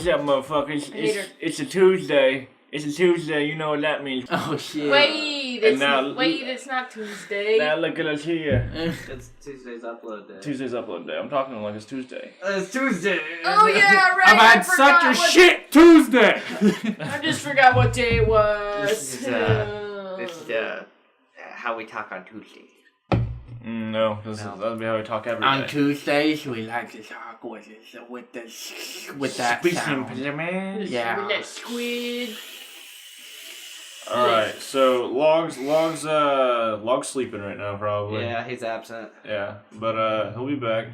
What's up, motherfuckers? It's a Tuesday. It's a Tuesday. You know what that means. Oh shit! Wait, it's not Tuesday. Now look at us here. It's Tuesday's upload day. Tuesday's upload day. I'm talking like it's Tuesday. It's Tuesday. Oh yeah, right. I've had such a shit Tuesday. I just forgot what day it was. This is how we talk on Tuesday. No, that'll be how we talk every day. On Tuesdays, we like to talk with that sound. Yeah. With that squid. Alright, so Log's sleeping right now, probably. Yeah, he's absent. Yeah, but he'll be back.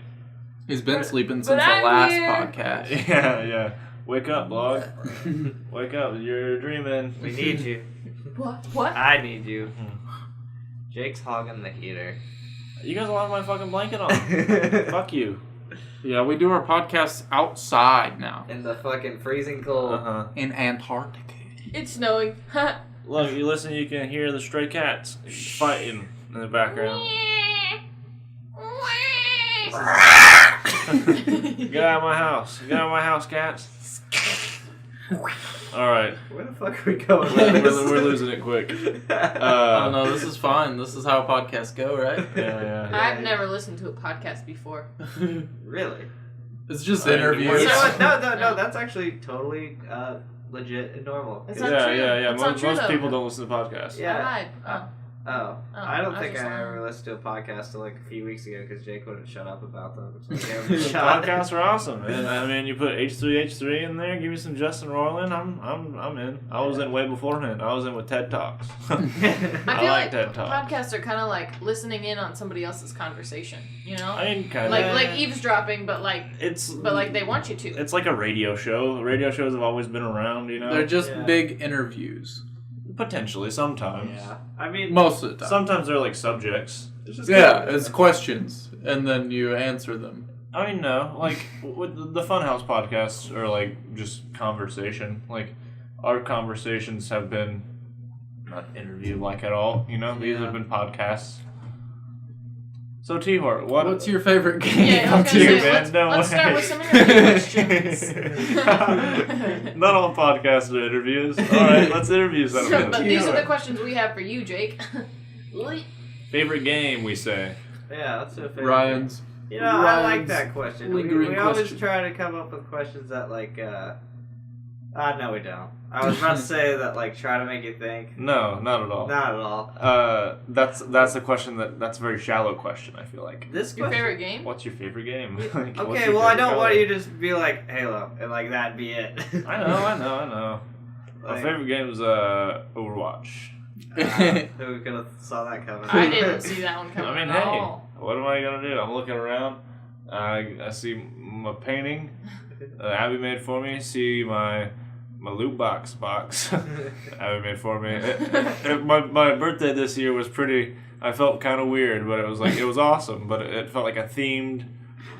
He's been sleeping but since the I'm last here. podcast. Yeah. Wake up, Log. Wake up, you're dreaming. We need you. What? I need you. Jake's hogging the heater. You guys will have my fucking blanket on. Fuck you. Yeah, we do our podcasts outside now. In the fucking freezing cold. Uh-huh. In Antarctica. It's snowing. Look, you listen, you can hear the stray cats fighting in the background. Get out of my house. Get out of my house, cats. Alright. Where the fuck are we going with this? We're losing it quick. Oh no, this is fine. This is how podcasts go, right? Yeah. I've never listened to a podcast before. Really? It's just You interviews. You know what? No. That's actually totally legit and normal. It's not true. Yeah. It's not true, Most though. people don't listen to podcasts. Yeah. I lied. Oh, I don't think just I lying. ever listened to a podcast till like a few weeks ago because Jake wouldn't shut up about them. So Podcasts are awesome, man. I mean, you put H3H3 in there, give me some Justin Roiland, I'm in. I was in way beforehand. I was in with TED Talks. I feel like TED Talks. podcasts are kind of like listening in on somebody else's conversation. You know, I mean, kind of. like eavesdropping, but like they want you to. It's like a radio show. Radio shows have always been around, you know. They're just big interviews. Potentially, sometimes. Yeah, I mean, Most of the time. Sometimes they're like subjects. It's questions, and then you answer them. I mean, no. Like, with the Funhouse podcasts are like just conversation. Like, our conversations have been not interview-like at all, you know? These have been podcasts. So, T-Hort, what's your favorite game? Yeah, I was gonna say, let's start with some interview questions. Not all podcasts are interviews. Alright, let's interview some. But these are the questions we have for you, Jake. Favorite game, we say. yeah, that's a favorite. Ryan's. You know, I like that question. We lingering always question. try to come up with questions that like, no, we don't. I was about to say that like try to make you think. No, not at all. Not at all. That's a question that's a very shallow question, I feel like. This Your question? favorite game? What's your favorite game? Okay, well I don't want you to just be like Halo and like that be it. I know. My Like, favorite game is Overwatch. who could have saw that coming? I didn't see that one coming I mean, at hey, all. what am I gonna do? I'm looking around. I see my painting Abby made for me. See my loot box Abby made for me. My birthday this year was pretty. I felt kind of weird, but it was awesome. But it felt like a themed,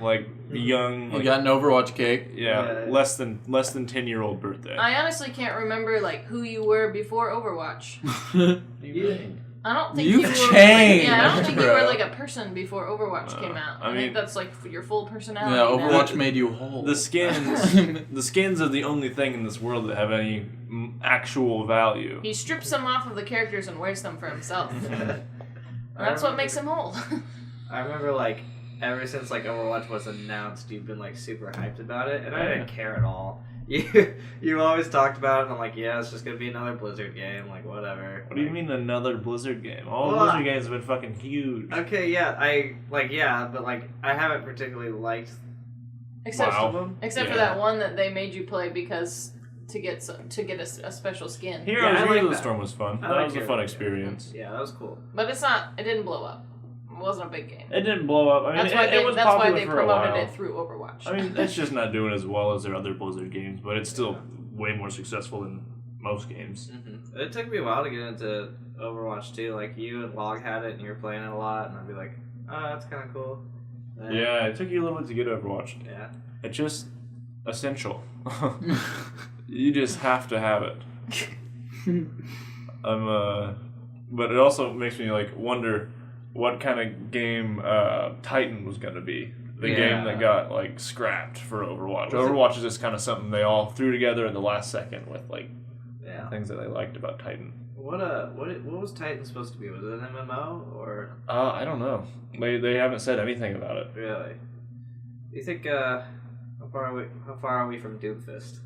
like young. You got an Overwatch cake. Yeah, less than 10-year-old birthday. I honestly can't remember like who you were before Overwatch. I don't think You've you were. changed, Yeah, I don't think you bro. were like a person before Overwatch came out. I think that's like your full personality. Yeah, now. Overwatch made you whole. The skins are the only thing in this world that have any actual value. He strips them off of the characters and wears them for himself. That's what makes him whole. I remember like ever since like Overwatch was announced, you've been like super hyped about it, and I didn't care at all. You always talked about it, and I'm like, yeah, it's just gonna be another Blizzard game, like whatever. What do you mean another Blizzard game? All Well, Blizzard games have been fucking huge. Okay, yeah, but like I haven't particularly liked Except, most of them. except for that one that they made you play because to get a special skin. Heroes I of like the that. Storm was fun. I That like was a Heroes fun of the Storm. experience. Yeah, that was cool. But it didn't blow up. It wasn't a big game. It didn't blow up. I mean, it was popular for a promoted while. it through Overwatch. I mean, it's just not doing as well as their other Blizzard games, but it's still way more successful than most games. Mm-hmm. It took me a while to get into Overwatch too. Like you and Log had it, and you were playing it a lot, and I'd be like, oh, that's kind of cool. And Yeah, it took you a little bit to get Overwatch. Yeah. It's just essential. You just have to have it. But it also makes me like wonder what kind of game Titan was gonna be. The game that got like scrapped for Overwatch. Overwatch is just kind of something they all threw together at the last second with like things that they liked about Titan. What was Titan supposed to be? Was it an MMO or? I don't know. They haven't said anything about it. Really? Do you think how far are we from Doomfist?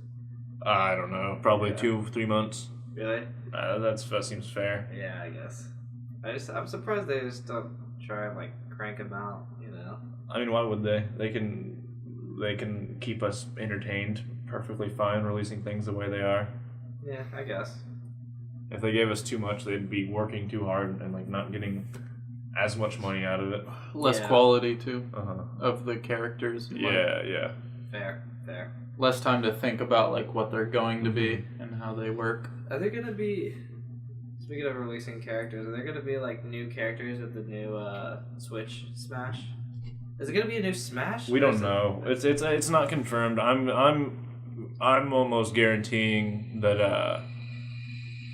I don't know. Probably 2-3 months. Really? That seems fair. Yeah, I guess. I'm surprised they just don't try and like crank them out. You know. I mean, why would they? They can keep us entertained perfectly fine releasing things the way they are. Yeah, I guess. If they gave us too much, they'd be working too hard and like not getting as much money out of it. Less quality too of the characters. Yeah. Fair. Less time to think about like what they're going to be and how they work. Are there gonna be? Speaking of releasing characters, are there gonna be like new characters with the new Switch Smash? Is it gonna be a new Smash? We don't know. It's not confirmed. I'm almost guaranteeing that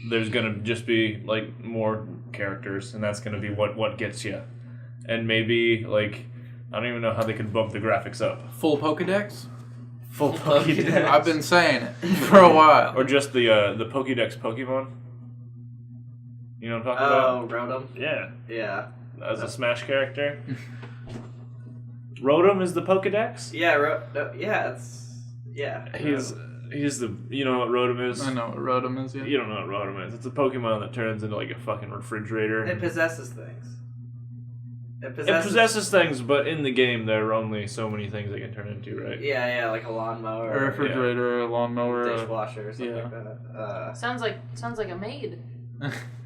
there's gonna just be like more characters, and that's gonna be what gets you. And maybe like I don't even know how they could bump the graphics up. Full Pokédex. Full Pokédex. I've been saying it for a while. Or just the Pokédex Pokemon. You know what I'm talking about? Oh, Rotom? Yeah. As a Smash character. Rotom is the Pokédex? Yeah, He's the... You know what Rotom is? I know what Rotom is, yeah. You don't know what Rotom is. It's a Pokemon that turns into like a fucking refrigerator. It possesses things. It possesses things, but in the game there are only so many things it can turn into, right? Yeah, like a lawnmower. A refrigerator, a lawnmower. Dishwasher or something like that. Sounds like a maid.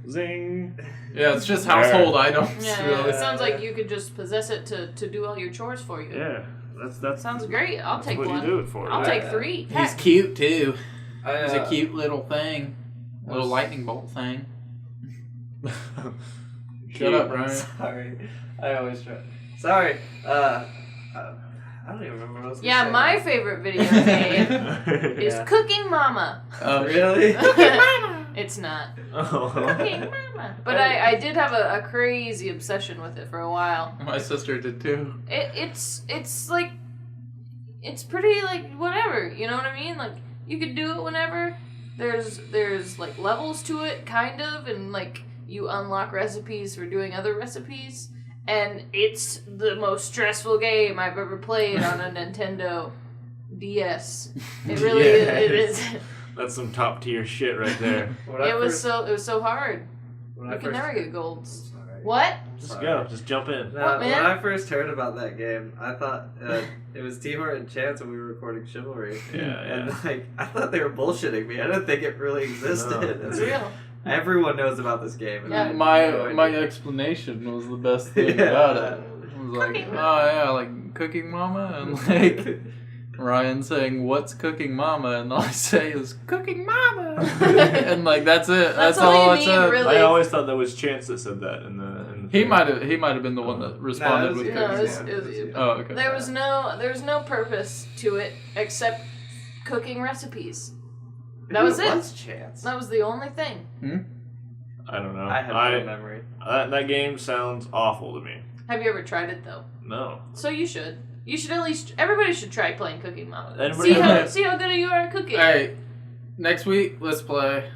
Zing. Yeah, it's just household items. Yeah, it sounds like you could just possess it to do all your chores for you. Yeah, that's sounds great. I'll take what one. You do it for. I'll take 3. He's cute too. He's a cute little thing, little lightning bolt thing. Shut up, Brian. Sorry, I always try. Sorry. I don't even remember what I was gonna say. My favorite video game is Cooking Mama. Oh, really? Cooking Mama. It's not. Oh. Cooking Mama. But I did have a crazy obsession with it for a while. My sister did too. It's like it's pretty like whatever, you know what I mean? Like you could do it whenever. There's like levels to it, kind of, and like you unlock recipes for doing other recipes. And it's the most stressful game I've ever played on a Nintendo DS. It really is. That's some top tier shit right there. It was so hard. You can never get golds. What? Just jump in. What, man? When I first heard about that game, I thought it was T-Hort and Chance when we were recording Chivalry. And like I thought they were bullshitting me. I didn't think it really existed. No. It's real. Everyone knows about this game. And my explanation was the best thing about it. It was like, like Cooking Mama, and like Ryan saying, "What's Cooking Mama?" and all I say is "Cooking Mama," and like that's it. That's all I said. Really. I always thought that was Chance that said that in the he might have been the one that responded with Cooking Mama. Oh, okay. There's no purpose to it except cooking recipes. That was it. Chance. That was the only thing. I don't know. I have no memory. That game sounds awful to me. Have you ever tried it though? No. So you should. You should at least. Everybody should try playing Cooking Mama. See how good you are at cooking. Hey, next week let's play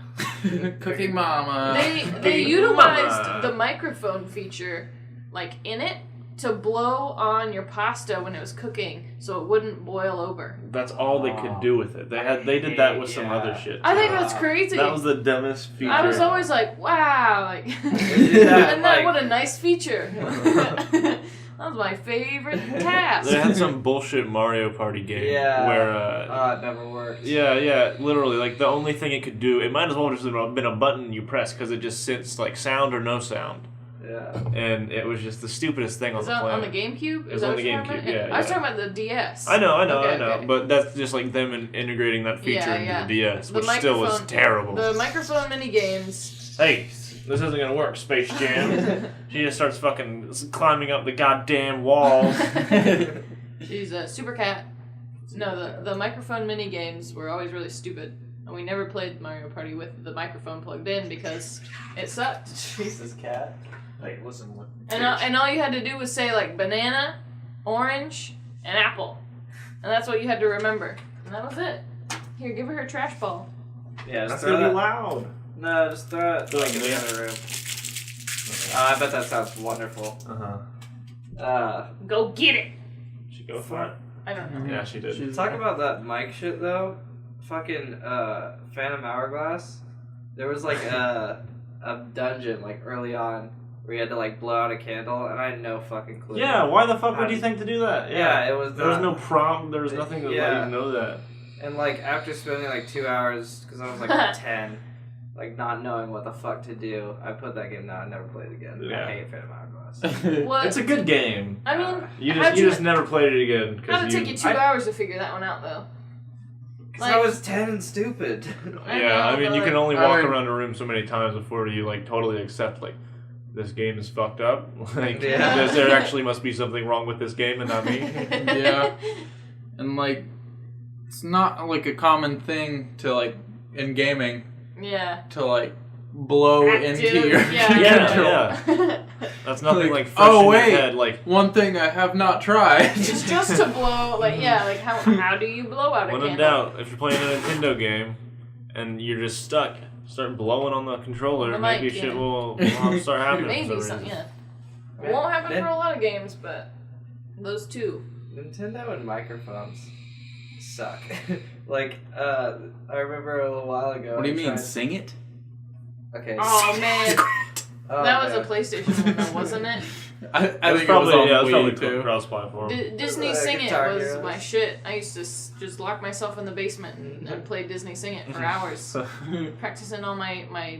Cooking Mama. They utilized the microphone feature, like in it, to blow on your pasta when it was cooking, so it wouldn't boil over. That's all they could do with it. They did that with some other shit. I think that's crazy. That was the dumbest feature. I was always like, wow, like, and that what a nice feature. That was my favorite task. They had some bullshit Mario Party game where it never worked. Yeah, literally, like the only thing it could do, it might as well just have been a button you press because it just sits like sound or no sound. Yeah. And it was just the stupidest thing on the planet. On the GameCube? It was on the GameCube, yeah. I was talking about the DS. I know. Okay. But that's just like them integrating that feature into the DS, which still was terrible. The microphone mini games. Hey, this isn't gonna work, Space Jam. She just starts fucking climbing up the goddamn walls. She's a super cat. No, the microphone mini games were always really stupid. And we never played Mario Party with the microphone plugged in because it sucked. Jesus, cat. Hey, listen. And all you had to do was say like banana, orange, an apple. And that's what you had to remember. And that was it. Here, give her trash ball. Yeah, That's gonna be loud. No, just throw it like in the other room. I bet that sounds wonderful. Go get it. She go for it. I don't know. Yeah, she did. Talk about that mic shit though. Fucking Phantom Hourglass. There was like a dungeon like early on where you had to like blow out a candle, and I had no fucking clue. Yeah, why the fuck would you think to do that? Yeah, it was. There was no prompt. There was nothing to let you know that. And like after spending like 2 hours, because I was like 10, like not knowing what the fuck to do, I put that game down. I never played it again. Yeah. I hate Phantom Hourglass. What? It's a good game. I mean, You just never played it again. How'd it take you 2 hours to figure that one out, though? Because I was 10 and stupid. Yeah, I mean, you can only I walk mean- around a room so many times before you like totally accept like this game is fucked up. Like Yeah. there actually must be something wrong with this game and not me. Yeah. And like, it's not like a common thing to like in gaming Yeah. to like blow into your Yeah. That's nothing like fresh oh in wait, your head. Like one thing I have not tried. It's just to blow, like, yeah, like how do you blow out a when candle? in doubt, if you're playing a Nintendo game and you're just stuck, start blowing on the controller. The Maybe mic, shit yeah. will start happening. Maybe for some some, reason. yeah. It won't happen for a lot of games, but those two. Nintendo and microphones suck. Like, I remember a little while ago. What do you I mean, tried- sing it? Okay. Oh man, Oh, that was man. a PlayStation one, though, wasn't it? I That's think probably, it was on that's probably Wii too. cross-platform. Disney Sing It Guitar was Heroes. my shit. I used to just lock myself in the basement and play Disney Sing It for hours, practicing all my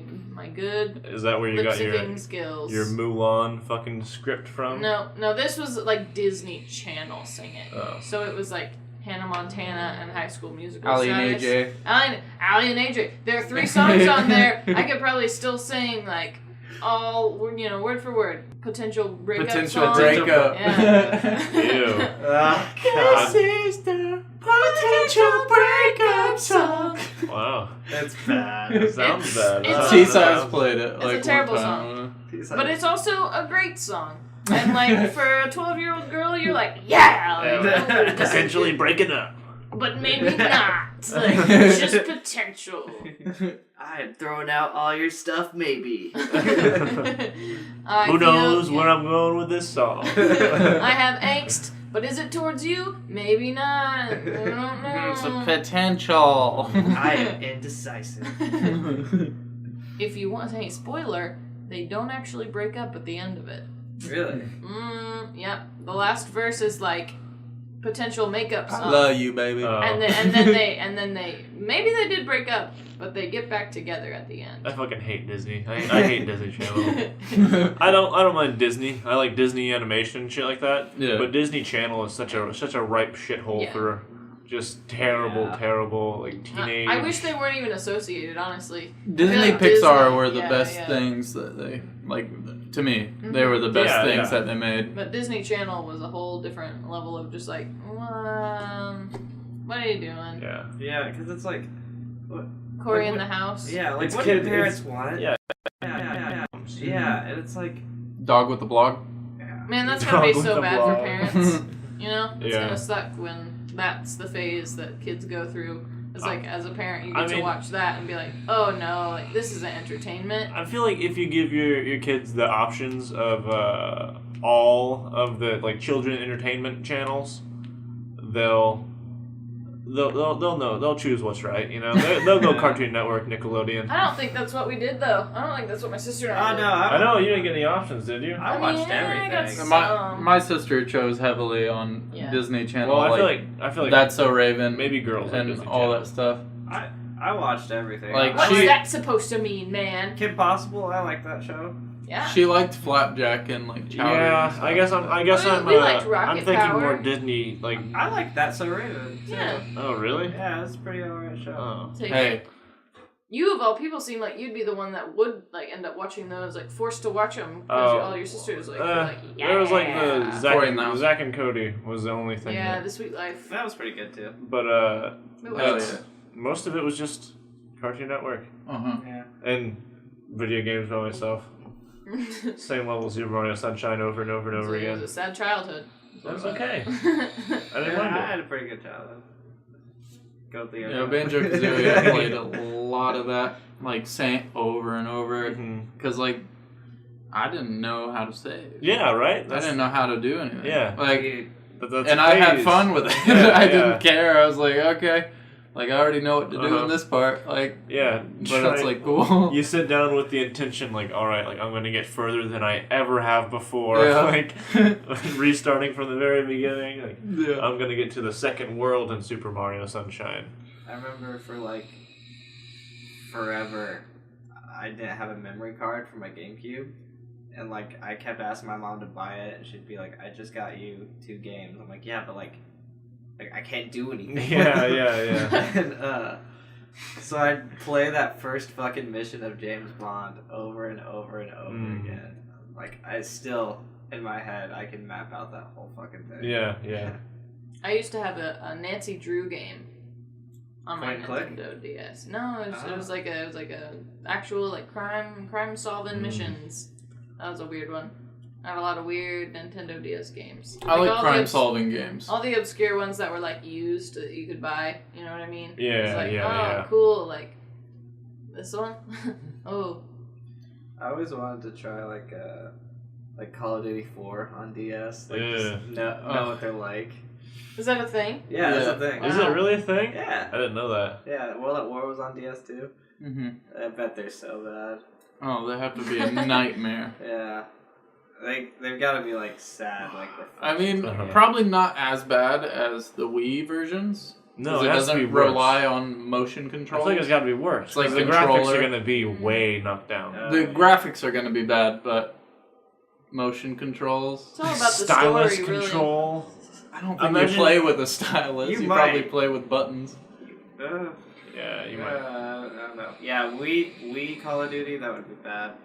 good Is that where you lip got syncing skills. your Mulan fucking script from? No, this was like Disney Channel Sing It. Oh. So it was like Hannah Montana and High School Musical. Ali and AJ. Ali and AJ. There are 3 songs on there. I could probably still sing like all, word for word. Potential breakup Potential song. breakup. Yeah. Ew. Ah, This God. is the potential breakup song. Wow. That's bad. It sounds bad. it's- T-Size played it It's a like terrible one time. But it's also a great song. And like for a 12-year-old girl, you're like, yeah, like, Potentially breaking up. but maybe not. Like, it's just potential. I'm throwing out all your stuff, maybe. Who knows where I'm going with this song? I have angst, but is it towards you? Maybe not. I don't know. It's a potential. I am indecisive. If you want a spoiler, they don't actually break up at the end of it. Really? Yep. The last verse is like potential makeup song. I love you, baby. And then they maybe they did break up, but they get back together at the end. I fucking hate Disney. I hate Disney Channel. I don't mind Disney. I like Disney animation and shit like that. Yeah. But Disney Channel is such a ripe shithole Yeah. for just terrible like teenage. I wish they weren't even associated, honestly. Disney I feel like Pixar Disney- were the yeah, best yeah. things that they, like, to me, they were the best Yeah, things yeah. that they made. But Disney Channel was a whole different level of just like, what are you doing? Yeah. Yeah, because it's like, Corey Like in what- the house. yeah, like It's what kid- do parents it's- want? yeah. Yeah, and it's like, Dog with the blog. Man, that's gonna be Dog with so the bad for blog. parents. You know? It's Yeah. gonna suck when that's the phase that kids go through. It's like, as a parent, you I get to mean- watch that and be like, oh no, like, this isn't entertainment. I feel like if you give your kids the options of all of the like children entertainment channels, they'll know, they'll choose what's right. You know, they'll go Cartoon Network, Nickelodeon. I don't think that's what we did, though. I don't think that's what my sister and I oh did. no, I know you didn't get any options, did you? I I watched mean, I got everything. some. My sister chose heavily on Yeah. Disney Channel. Well, I like, feel like That's So Raven. maybe girls like and Disney all Channel. that stuff. I watched everything. Like, What's she- that supposed to mean, man? Kim Possible, I like that show. Yeah. She liked Flapjack and like Chowder. and Yeah, stuff. I guess We liked I'm Rocket thinking Power. more Disney like. I like That So Raven, too. Yeah. Oh really? Yeah, it's a pretty alright show. Oh. Take Hey, it. You of all people seem like you'd be the one that would like end up watching those, like forced to watch them because Oh. all your sisters were like, yeah. There was like the Corey and Mouse. Zack and Cody was the only thing. Yeah, that- The Sweet Life. That was pretty good, too. But It was. Hell it's- yeah. most of it was just Cartoon Network Uh-huh. Yeah. and video games by myself. Same level Super Mario Sunshine over and over and over So it was again. a sad childhood. That's okay. I didn't I mind had it. a pretty good childhood. Go the Yeah, Banjo-Kazooie, I played a lot of that, like, saying over and over, because, like, I didn't know how to save. Yeah, right? I didn't know how to do anything. Yeah. Like, But that's and a I had phase. fun with it. Yeah, I yeah. didn't care. I was like, okay, like, I already know what to do in this part. Like, Yeah. but it's, like, cool. You sit down with the intention, like, all right, like, I'm going to get further than I ever have before. Yeah. Like, restarting from the very beginning. Like, Yeah. I'm going to get to the second world in Super Mario Sunshine. I remember for like forever, I didn't have a memory card for my GameCube, and like I kept asking my mom to buy it, and she'd be like, "I just got you 2 games." I'm like, "Yeah, but like I can't do anything." Yeah. And so I'd play that first fucking mission of James Bond over and over and over again. Like I still in my head I can map out that whole fucking thing. Yeah. I used to have a Nancy Drew game on my Point and Nintendo DS. No, it was like a actual like crime solving missions. That was a weird one. I had a lot of weird Nintendo DS games. I like all crime the solving games. all the obscure ones that were like used that you could buy. You know what I mean? Yeah, It's like, yeah. cool. Like this one. Oh. I always wanted to try like Call of Duty 4 on DS. Like just know what they're like. Is that a thing? Yeah, that's a thing. Is it really a thing? Yeah. I didn't know that. Yeah, World at War was on DS too. Mm-hmm. I bet they're so bad. Oh, they have to be a nightmare. Yeah. They've got to be like sad, like. I mean, probably not as bad as the Wii versions. No, it has to be doesn't worse. rely on motion control. I think it's got to be worse. It's like the graphics controller. are going to be way knocked down. The graphics are going to be bad, but motion controls. It's all about the Stylus story, really. control. I don't think you play with a stylus. You probably play with buttons. Yeah, you might. I don't know. Yeah, we Call of Duty, that would be bad.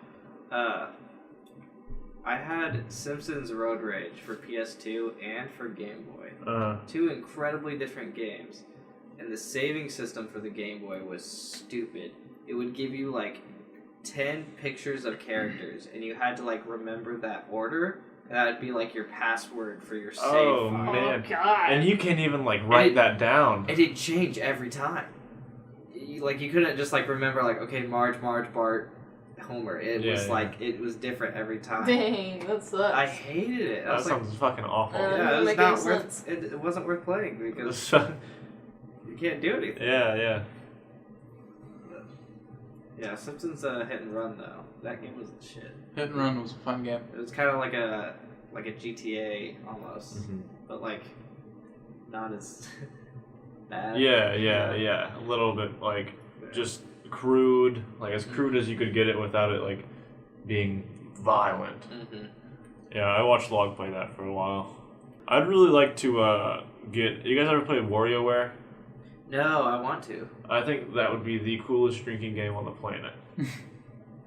I had Simpsons Road Rage for PS2 and for Game Boy. 2 incredibly different games. And the saving system for the Game Boy was stupid. It would give you like 10 pictures of characters, and you had to like remember that order. And that would be like your password for your save Oh, file. man. Oh, God. And you can't even like write that down. And it'd change every time. You couldn't just like remember like, okay, Marge, Bart, Homer. It was like it was different every time. Dang, that sucks. I hated it. That sounds fucking awful. Yeah, it was make not any worth. sense. It wasn't worth playing because you can't do anything. Yeah. Yeah, Simpsons Hit and Run though. That game was the shit. Hit and Run was a fun game. It was kind of like a GTA almost, but like not as bad. Yeah. A little bit like just crude, like as crude as you could get it without it like being violent. Yeah, I watched Log play that for a while. I'd really like to get. You guys ever played WarioWare? No, I want to. I think that would be the coolest drinking game on the planet.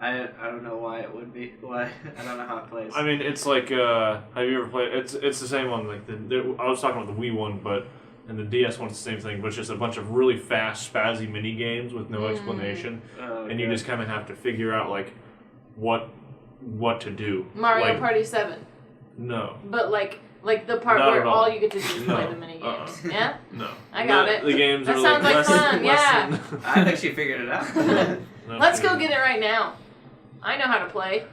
I don't know why it would be. Why? I don't know how it plays. I mean, it's like, have you ever played? It's the same one. Like I was talking about the Wii one, but and the DS one's the same thing. But it's just a bunch of really fast, spazzy mini games with no explanation, and you just kind of have to figure out like what to do. Mario Party 7. No. But like the part Not where at all. all you get to do is play the mini games. Yeah? No. I got it. The games That are sounds like fun, yeah. I think she figured it out. Let's go get it right now. I know how to play.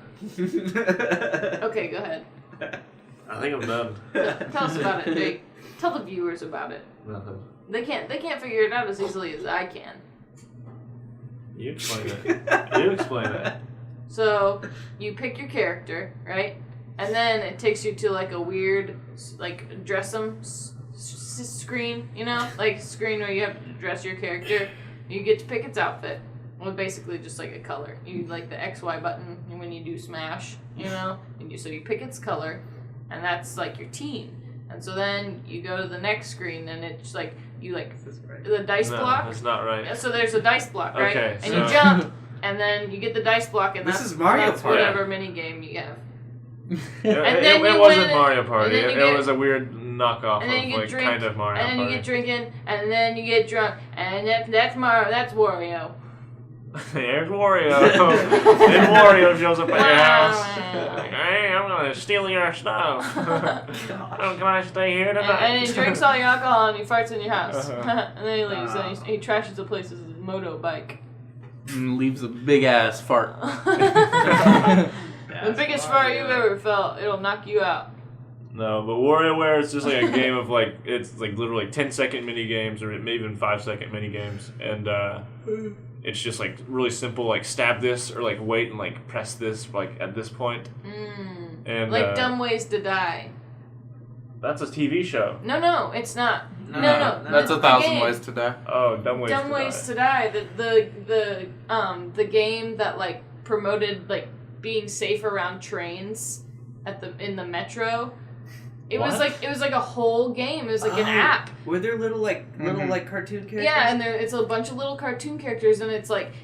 Okay, go ahead. I think I'm done. Tell us about it, Jake. Tell the viewers about it. Nothing. They can't figure it out as easily as I can. You explain it. You explain it. So you pick your character, right? And then it takes you to like a weird like dress 'em screen, you know, like screen where you have to dress your character. You get to pick its outfit. Well, basically just like a color. You like the XY button when you do Smash, you know, and so you pick its color, and that's like your team. And so then you go to the next screen, and it's like you like the dice block. That's not right. So there's a dice block, right? Okay, and so you jump, and then you get the dice block, and This that's is Mario that's Party. whatever mini game you have. It you wasn't win, Mario Party. and then It you was a weird knockoff and then of you like get drink, kind of Mario and then Party. you get drinking, and then you get drunk, and that's Mario. That's Wario. There's Wario. Then Wario shows up at your house. Like, hey, I'm gonna steal your stuff. Can I stay here tonight? And he drinks all your alcohol and he farts in your house. And then he leaves and he trashes the place with his moto bike. And leaves a big ass fart. The biggest fart you've ever felt. It'll knock you out. No, but WarioWare is just like a game of like, it's like literally 10-second mini games or maybe even 5-second mini games. And it's just like really simple, like stab this or like wait and like press this like at this point. And like Dumb Ways to Die. That's a TV show. No, it's not. No. That's 1,000 Ways to Die. Oh, Dumb Ways to Die. The game that like promoted like being safe around trains in the metro. It was like a whole game. It was like an app. Were there little cartoon characters? Yeah, and it's a bunch of little cartoon characters, and it's like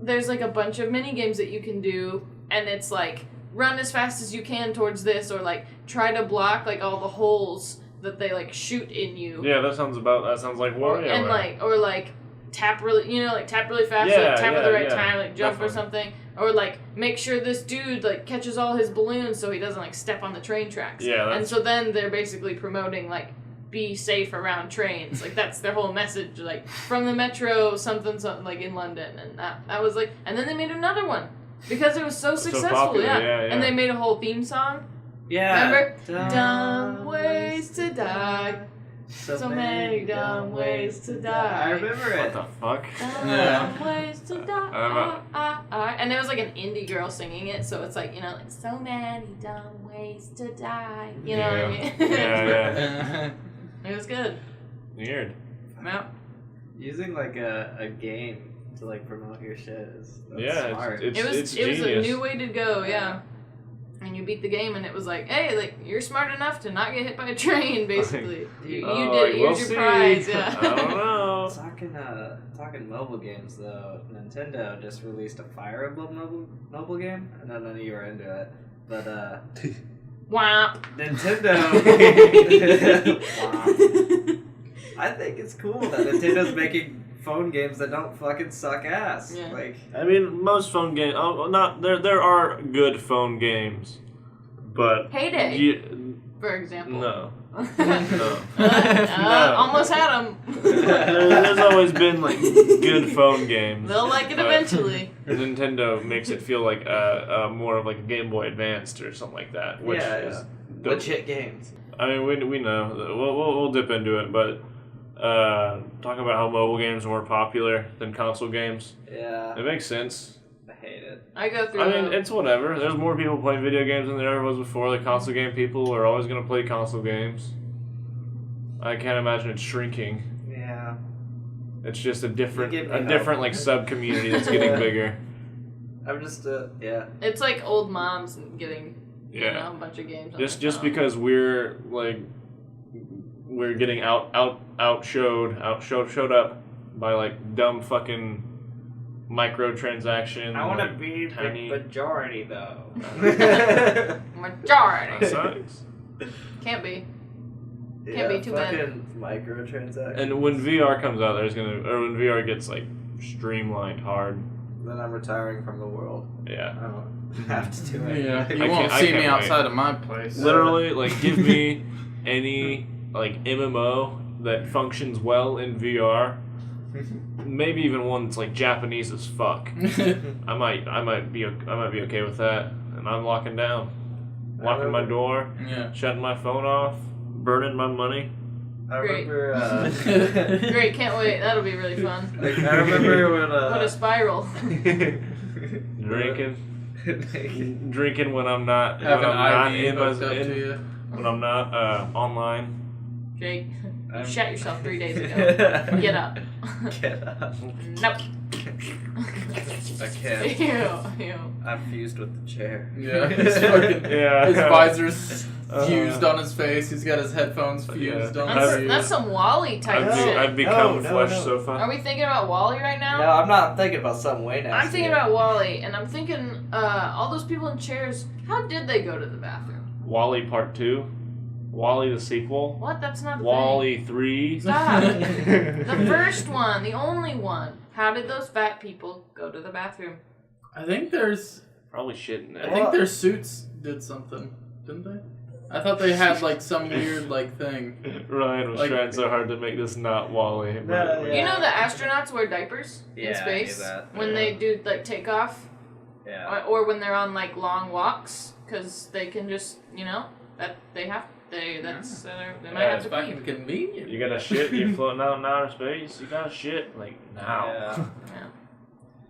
there's like a bunch of mini games that you can do, and it's like run as fast as you can towards this, or like try to block like all the holes that they like shoot in you. Yeah, that sounds like Wario. And like tap really fast, like tap at the right time, like jump definitely. Or something. Or like make sure this dude like catches all his balloons so he doesn't like step on the train tracks. Yeah. And so then they're basically promoting like be safe around trains. Like that's their whole message. Like from the metro, something like in London, and that was like. And then they made another one because it was so successful. Popular, yeah. And they made a whole theme song. Yeah. Remember? Dumb ways to die. So many dumb ways to die. I remember it. What the fuck? Dumb ways to die. And there was like an indie girl singing it, so it's like, like so many dumb ways to die. You know what I mean? Yeah. It was good. Weird. Yeah. Using like a game to like promote your shit is smart. It was a new way to go, yeah. And you beat the game, and it was like, hey, like you're smart enough to not get hit by a train, basically. You did it. Here's your prize. Yeah. I don't know. Talking mobile games though, Nintendo just released a Fire Emblem mobile game. I know none of you are into it, but Womp. Nintendo. Womp. I think it's cool that Nintendo's making phone games that don't fucking suck ass. Yeah. Like, I mean, most phone games. There are good phone games, but Heyday, for example. No. Almost had them. There's always been like good phone games. They'll like it eventually. Nintendo makes it feel like more of like a Game Boy Advanced or something like that, which is legit games. I mean, we know. We'll dip into it, but. Talking about how mobile games are more popular than console games. Yeah. It makes sense. I hate it. I go through it's whatever. There's more people playing video games than there ever was before. The console game people are always going to play console games. I can't imagine it shrinking. Yeah. It's just a different like sub-community that's getting bigger. I'm just, yeah. It's like old moms getting a bunch of games. Just because we're getting outshowed up by like dumb fucking microtransaction. I want to like, be tiny... the majority though. Majority. That sucks. Can't be. Can't be too bad. Microtransactions. And when VR comes out, when VR gets like streamlined hard. Then I'm retiring from the world. Yeah. I don't have to do it. Yeah. You won't see me outside of my place. Literally, like, give me any like MMO that functions well in VR. Maybe even one that's like Japanese as fuck. I might be okay with that. And I'm locking down, locking my door, shutting my phone off, burning my money. I remember. Great, can't wait. That'll be really fun. I remember when. What a spiral. Drinking when I'm not. Have an IV hooked up to you. When I'm not online. Jake, you shot yourself 3 days ago. Get up. Get up. Nope. I can't. Ew. I'm fused with the chair. Yeah, his visor's fused on his face. He's got his headphones fused on his face. That's some Wall-E type shit. I've become flesh sofa. Are we thinking about Wall-E right now? No, I'm not thinking about something way nasty. I'm thinking about Wall-E, and I'm thinking all those people in chairs, how did they go to the bathroom? Wall-E Part 2? Wall-E the sequel? What? That's not a Wall-E 3? Stop. The first one, the only one. How did those fat people go to the bathroom? I think there's... Probably shit in I there. think their suits did something, didn't they? I thought they had like some weird like thing. Ryan was Like- trying so hard to make this not Wally. But No, You know the astronauts wear diapers in Yeah, I knew space that. when they do like takeoff, Yeah. or when they're on like long walks, because they can just they might have It's to fucking pee. convenient. You got a shit, you're floating out in outer space, you got a shit, like, now. Yeah.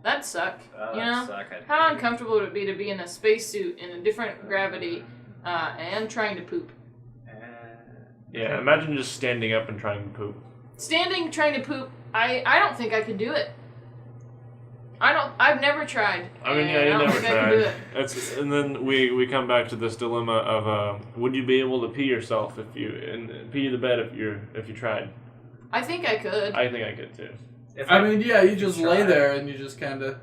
That'd suck. Oh, you that know, suck. I'd how hate it. uncomfortable would it be to be in a spacesuit in a different gravity, and trying to poop? Yeah, imagine just standing up and trying to poop. Standing trying to poop, I don't think I could do it. I've never tried. I mean, and yeah, you I don't never think I can do tried. it. And then we come back to this dilemma of would you be able to pee yourself if you pee the bed if you tried? I think I could. I think I could too. If I mean, yeah, you just try. lay there and you just kind of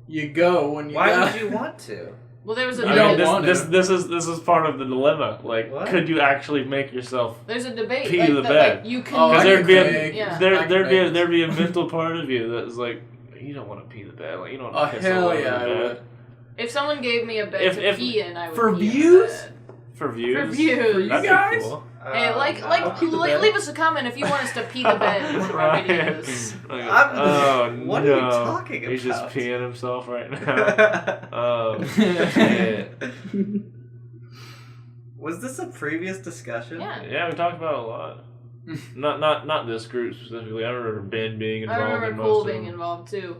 you go when you. Why got... would you want to? Well, there was a You I don't mean, want this to. this is part of the dilemma. Like, What? could you actually make yourself? There's a debate. Pee like, the that, bed. Like, you can. Oh, Because I there'd be can a make- yeah. I there can there'd make- be a mental part of you that's like, you don't want to pee the bed. Like, you don't Oh want to piss all hell over yeah, the I bed. would. If someone gave me a bed If- to if- pee in, I would for pee in the views? bed. For views. For views. For you That'd guys? be cool. Hey, I'll pee the bed. leave us a comment if you want us to pee the bed in one of our Ryan. videos. Oh What no! are you talking He's just about? peeing himself right now. Oh shit! Was this a previous discussion? Yeah. Yeah, we talked about it a lot. Not this group specifically. I remember Ben being I involved remember in Cole most of being them. involved too.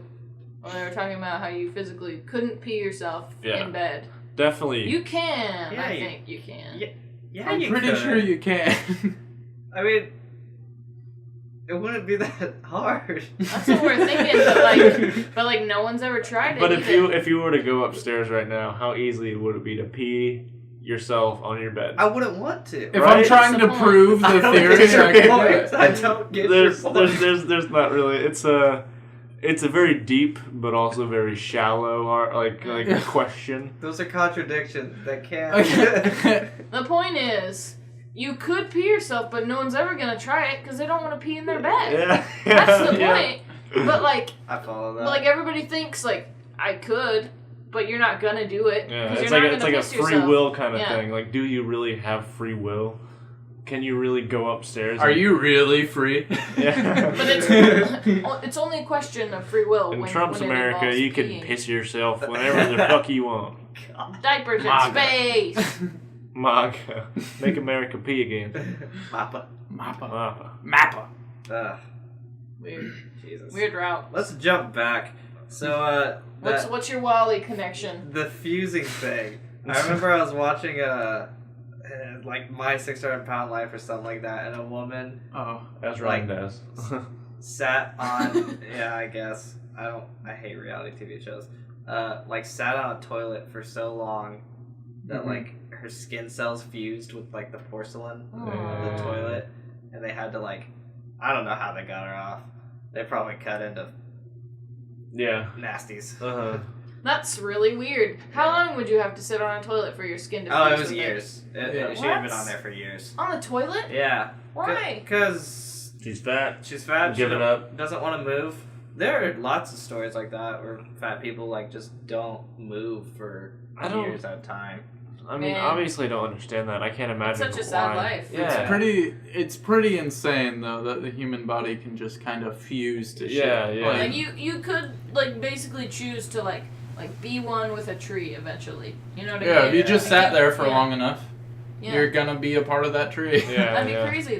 When they were talking about how you physically couldn't pee yourself Yeah. in bed. Definitely. You can. Yeah, I you- think you can. Yeah. Yeah, I'm you pretty could. sure you can. I mean, it wouldn't be that hard. That's what we're thinking, but like no one's ever tried it. But either. if you were to go upstairs right now, how easy would it be to pee yourself on your bed? I wouldn't want to. If Right? I'm trying What's to the point? prove I the don't theory, get your I can do point. it. I don't get your point. there's not really. It's a very deep but also very shallow like question. Those are contradictions that can't. The point is, you could pee yourself, but no one's ever gonna try it because they don't want to pee in their bed. Yeah. That's the yeah. point. But like, I follow that. everybody thinks like I could, but you're not gonna do it. Yeah, 'cause it's you're like not it's gonna like a piss free yourself. will kind of Yeah. thing. Like, do you really have free will? Can you really go upstairs? Are and- you really free? Yeah. But it's only a question of free will. In when, Trump's when it America, involves you can peeing. piss yourself whenever the fuck you want. Diapers in MAGA. space. MAGA. Make America pee again. Mappa. Mappa. MAPA. Ugh, Weird, Jesus. weird route. Let's jump back. So, What's your Wally connection? the fusing thing. I remember I was watching like My 600 Pound Life or something like that, and a woman Oh. As Ryan does. sat on. Yeah, I guess I hate reality TV shows. Like sat on a toilet for so long that like her skin cells fused with like the porcelain of Aw. the toilet, and they had to I don't know how they got her off. They probably cut into Yeah. nasties. Uh-huh. That's really weird. How long would you have to sit on a toilet for your skin to Oh, fuse it was with years. She had What? been on there for years. On the toilet? Yeah. Why? Because She's fat. she's fat. Giving she up. doesn't want to move. There are lots of stories like that where fat people just don't move for I don't- years at a time. I mean, Man. obviously, I don't understand that. I can't imagine It's such a sad why. life. Yeah. It's pretty insane though that the human body can just kind of fuse to shit. Yeah, yeah. Like you could basically choose to be one with a tree eventually. You know what I mean? Yeah, if you just sat there for Yeah. long enough, Yeah. you're gonna be a part of that tree. Yeah, That'd be yeah. crazy.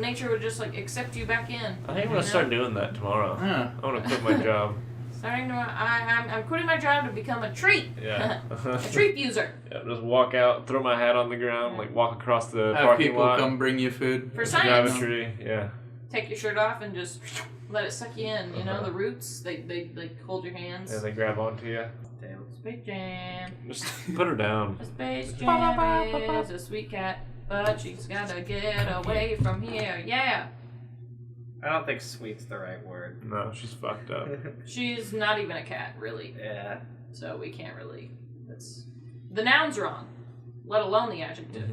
Nature would just accept you back in. I think I'm gonna start doing that tomorrow. Yeah. I want to quit my job. I'm quitting my job to become a tree. Yeah. A tree fuser. Yeah, just walk out, throw my hat on the ground, walk across the Have parking people lot, come bring you food. For grab science. a tree. Yeah. Take your shirt off and just let it suck you in. You know, the roots, they hold your hands. And they grab onto you. Damn. Space Jam. Just put her down. A Space Jam is a sweet cat, but she's gotta get away from here. Yeah. I don't think sweet's the right word. No, she's fucked up. She's not even a cat, really. Yeah. So we can't really. The noun's wrong, let alone the adjective.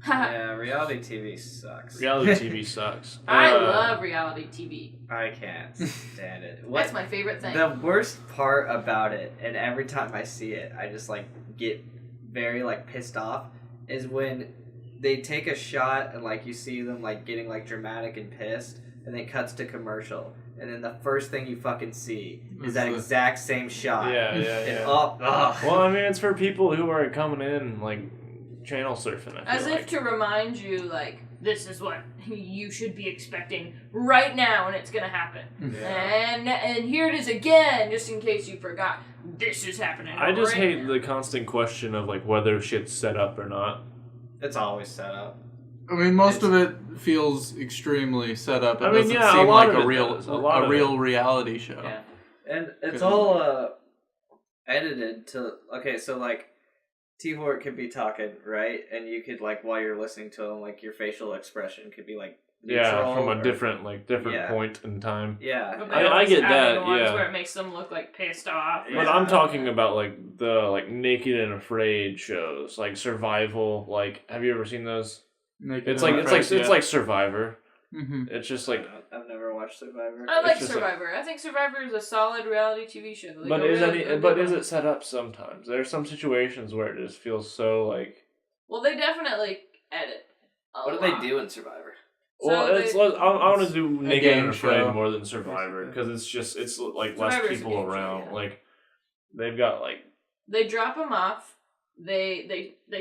Yeah, reality TV sucks. Reality TV sucks. I love reality TV. I can't stand it. That's my favorite thing. The worst part about it, and every time I see it, I just like get very like pissed off, is when they take a shot and like you see them like getting like dramatic and pissed, and then it cuts to commercial, and then the first thing you fucking see is that exact same shot. Yeah. And Well, I mean, it's for people who are coming in like channel surfing. I feel As if to remind you, like, this is what you should be expecting right now, and it's gonna happen. Yeah. And here it is again, just in case you forgot. This is happening. I just right hate now. the constant question of like whether shit's set up or not. It's always set up. I mean, most of it feels extremely set up. It I mean, doesn't yeah, a seem lot like of a it real, does. A lot of real reality show. Yeah. And it's all edited to... Okay, so, like, T-Hort could be talking, right? And you could, like, while you're listening to him, like, your facial expression could be, like, neutral From a or- different Yeah. point in time. Yeah. But they I always get add that, in the ones yeah. where it makes them look like pissed off. Yeah. But I'm talking about like the like Naked and Afraid shows, like survival. Like, have you ever seen those? It's like Survivor. Mm-hmm. It's just like, I've never watched Survivor. I like just Survivor. I think Survivor is a solid reality TV show. Like but a is really good one. it set up sometimes? There are some situations where it just feels so like. Well, they definitely edit. What do they do in Survivor? Well, So it's they- like, I want to do Naked game and Afraid show. more than Survivor because it's like less Survivor's a people game show, around. yeah. Like they've got like They drop them off. They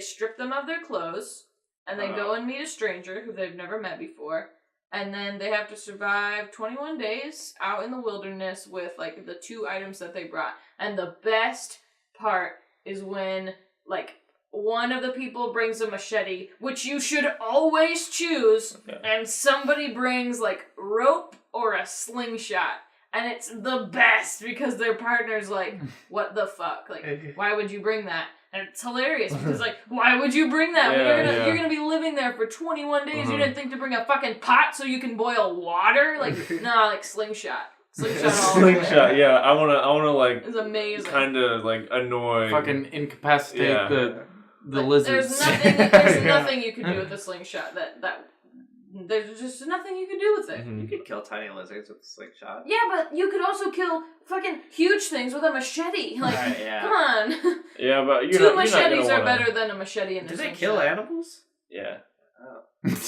strip them of their clothes, and they go and meet a stranger who they've never met before. And then they have to survive 21 days out in the wilderness with like the 2 items that they brought. And the best part is when like one of the people brings a machete, which you should always choose, and somebody brings like rope or a slingshot. And it's the best because their partner's like, what the fuck? Like, why would you bring that? And it's hilarious because, like, why would you bring that? Yeah, You're gonna be living there for 21 days. You didn't think to bring a fucking pot so you can boil water? Like, nah, like slingshot. Slingshot all the way. slingshot. Yeah, I wanna like It's amazing. kind of like annoy. Fucking incapacitate Yeah. the Like, lizards. There's nothing you can do with the slingshot. There's just nothing you can do with it. Mhm. You could kill tiny lizards with a slingshot. Yeah, but you could also kill fucking huge things with a machete. Like, Right, yeah. come on. Yeah, but Two you're not machetes gonna are wanna- better than a machete in Do a they slingshot. kill animals? Yeah. Oh.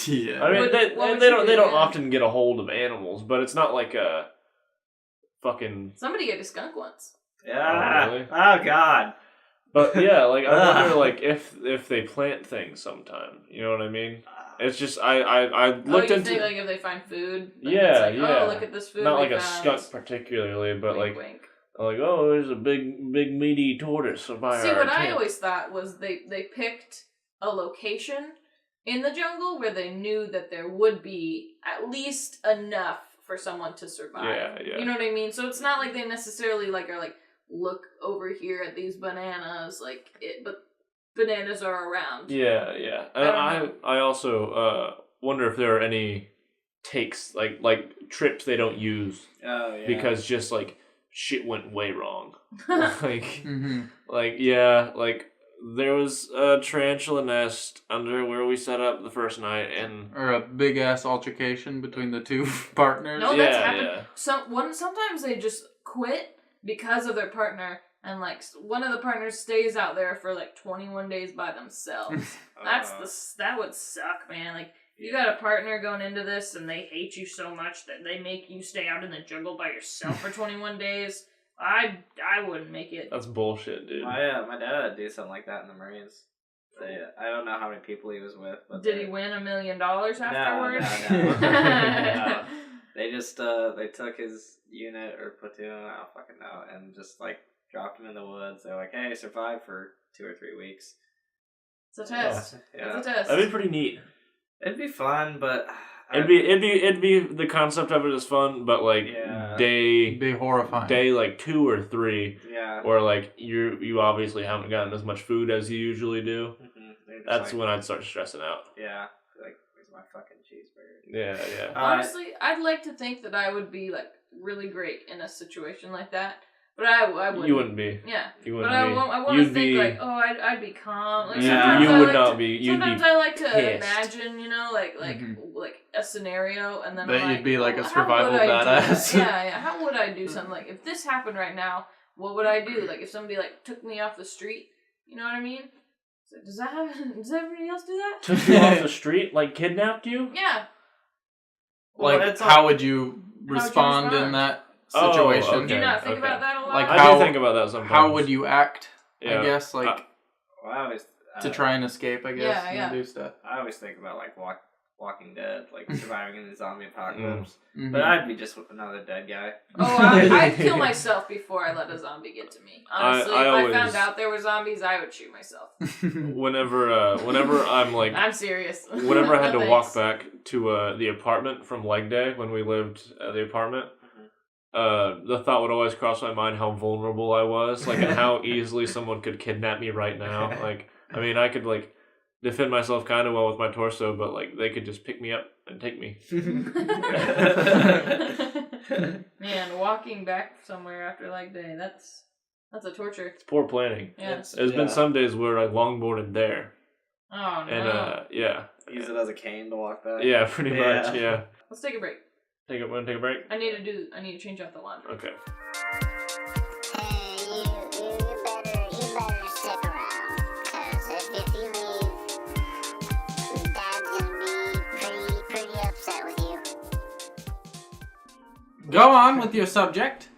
Yeah. I mean, What they would they you don't do, yeah? often get a hold of animals, but it's not like a fucking. Somebody ate a skunk once. Yeah. Oh, really? Oh, God. But yeah, like I wonder, like if they plant things sometime. You know what I mean? It's just I looked you into think like if they find food? Like, Yeah, it's like, yeah. Oh, look at this food. not we like a found. skunk particularly, but Wink, like wink. oh, there's a big meaty tortoise by See, our what I tent. always thought was they picked a location in the jungle where they knew that there would be at least enough for someone to survive. Yeah. You know what I mean? So it's not like they necessarily like are like look over here at these bananas but bananas are around. Yeah. And I I also wonder if there are any takes like trips they don't use Oh, yeah. because just like shit went way wrong. like Mm-hmm. like there was a tarantula nest under where we set up the first night, and Or a big ass altercation between the 2 partners. No, that's yeah, happened. Sometimes they just quit because of their partner, and like one of the partners stays out there for like 21 days by themselves. That would suck, man. Like you got a partner going into this, and they hate you so much that they make you stay out in the jungle by yourself for 21 days. I wouldn't make it. that's bullshit, dude. My dad had to do something like that in the Marines. I don't know how many people he was with, but Did he win $1 million afterwards? No. They just they took his unit or platoon, I don't fucking know, and just like dropped him in the woods. They're like, "Hey, survive for 2 or 3 weeks." It's a test. Yeah. It's a test. That'd be pretty neat. It'd be fun, but It'd be the concept of it is fun, but like Yeah. It'd be horrifying. day like 2 or 3, yeah. or like you obviously haven't gotten as much food as you usually do. They're just That's like, when I'd start stressing out. yeah, like where's my fucking cheeseburger? Yeah. Honestly, I'd like to think that I would be like really great in a situation like that. But I wouldn't. You wouldn't be. Yeah. You wouldn't but be. I want to think like, oh, I'd be calm. Like Yeah, you would not be. You'd sometimes be I like to pissed. imagine, like a scenario, and then That I'm you'd like, be like a how survival would I do badass. that? Yeah. How would I do something like if this happened right now? What would I do? Like if somebody like took me off the street, you know what I mean? So does everybody else do that? Took you off the street, like kidnapped you? Yeah. Well, Like, how would you respond in respond? that Oh, situation? okay. Do you not think okay. about that a lot? Like, I how- do think about that sometimes. How would you act? Yeah. I guess, like, Well, I always to try and escape, I guess, Yeah, and do stuff. I always think about like Walking Dead, like surviving in the zombie apocalypse. Mhm. But I'd be just another dead guy. Oh, I'd kill myself before I let a zombie get to me. Honestly, I if always- I found out there were zombies, I would shoot myself. Whenever I'm like, I'm serious. whenever I had to No walk thanks. back to the apartment from leg day when we lived at the apartment, the thought would always cross my mind how vulnerable I was, like, and how easily someone could kidnap me right now. Like, I mean, I could like defend myself kind of well with my torso, but like they could just pick me up and take me. Man, walking back somewhere after leg day, that's a torture. It's poor planning. Yeah. There's been some days where I longboarded there, Oh no. and yeah, Use it as a cane to walk back. yeah, pretty Yeah. much, yeah. Let's take a break. Want to take a break? I need to change out the laundry. Okay. Hey, you better stick around, because if you leave, Dad's gonna be pretty upset with you. Go on with your subject.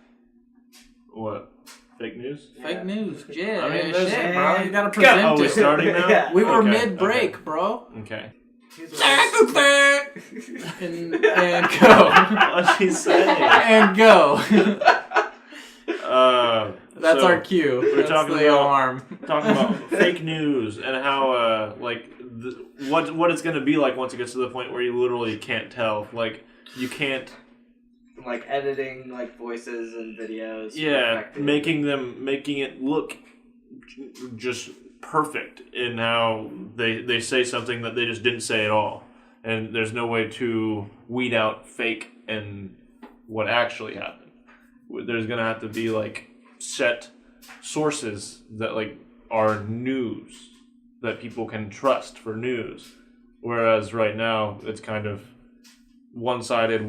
What? Fake news? Fake news. Yeah, I mean, there's- shit, bro. You gotta Oh, present we're it. starting now? Yeah. We were Okay, mid-break, bro. Okay. and go. What's she saying? And go. That's So, our cue. we're That's talking the about- alarm. talking about fake news and how what it's gonna be like once it gets to the point where you literally can't tell. Like you can't. Like editing like voices and videos. Yeah, perfected. making it look just perfect in how they say something that they just didn't say at all, and there's no way to weed out fake and what actually happened. There's gonna have to be like set sources that like are news that people can trust for news, whereas right now it's kind of one-sided,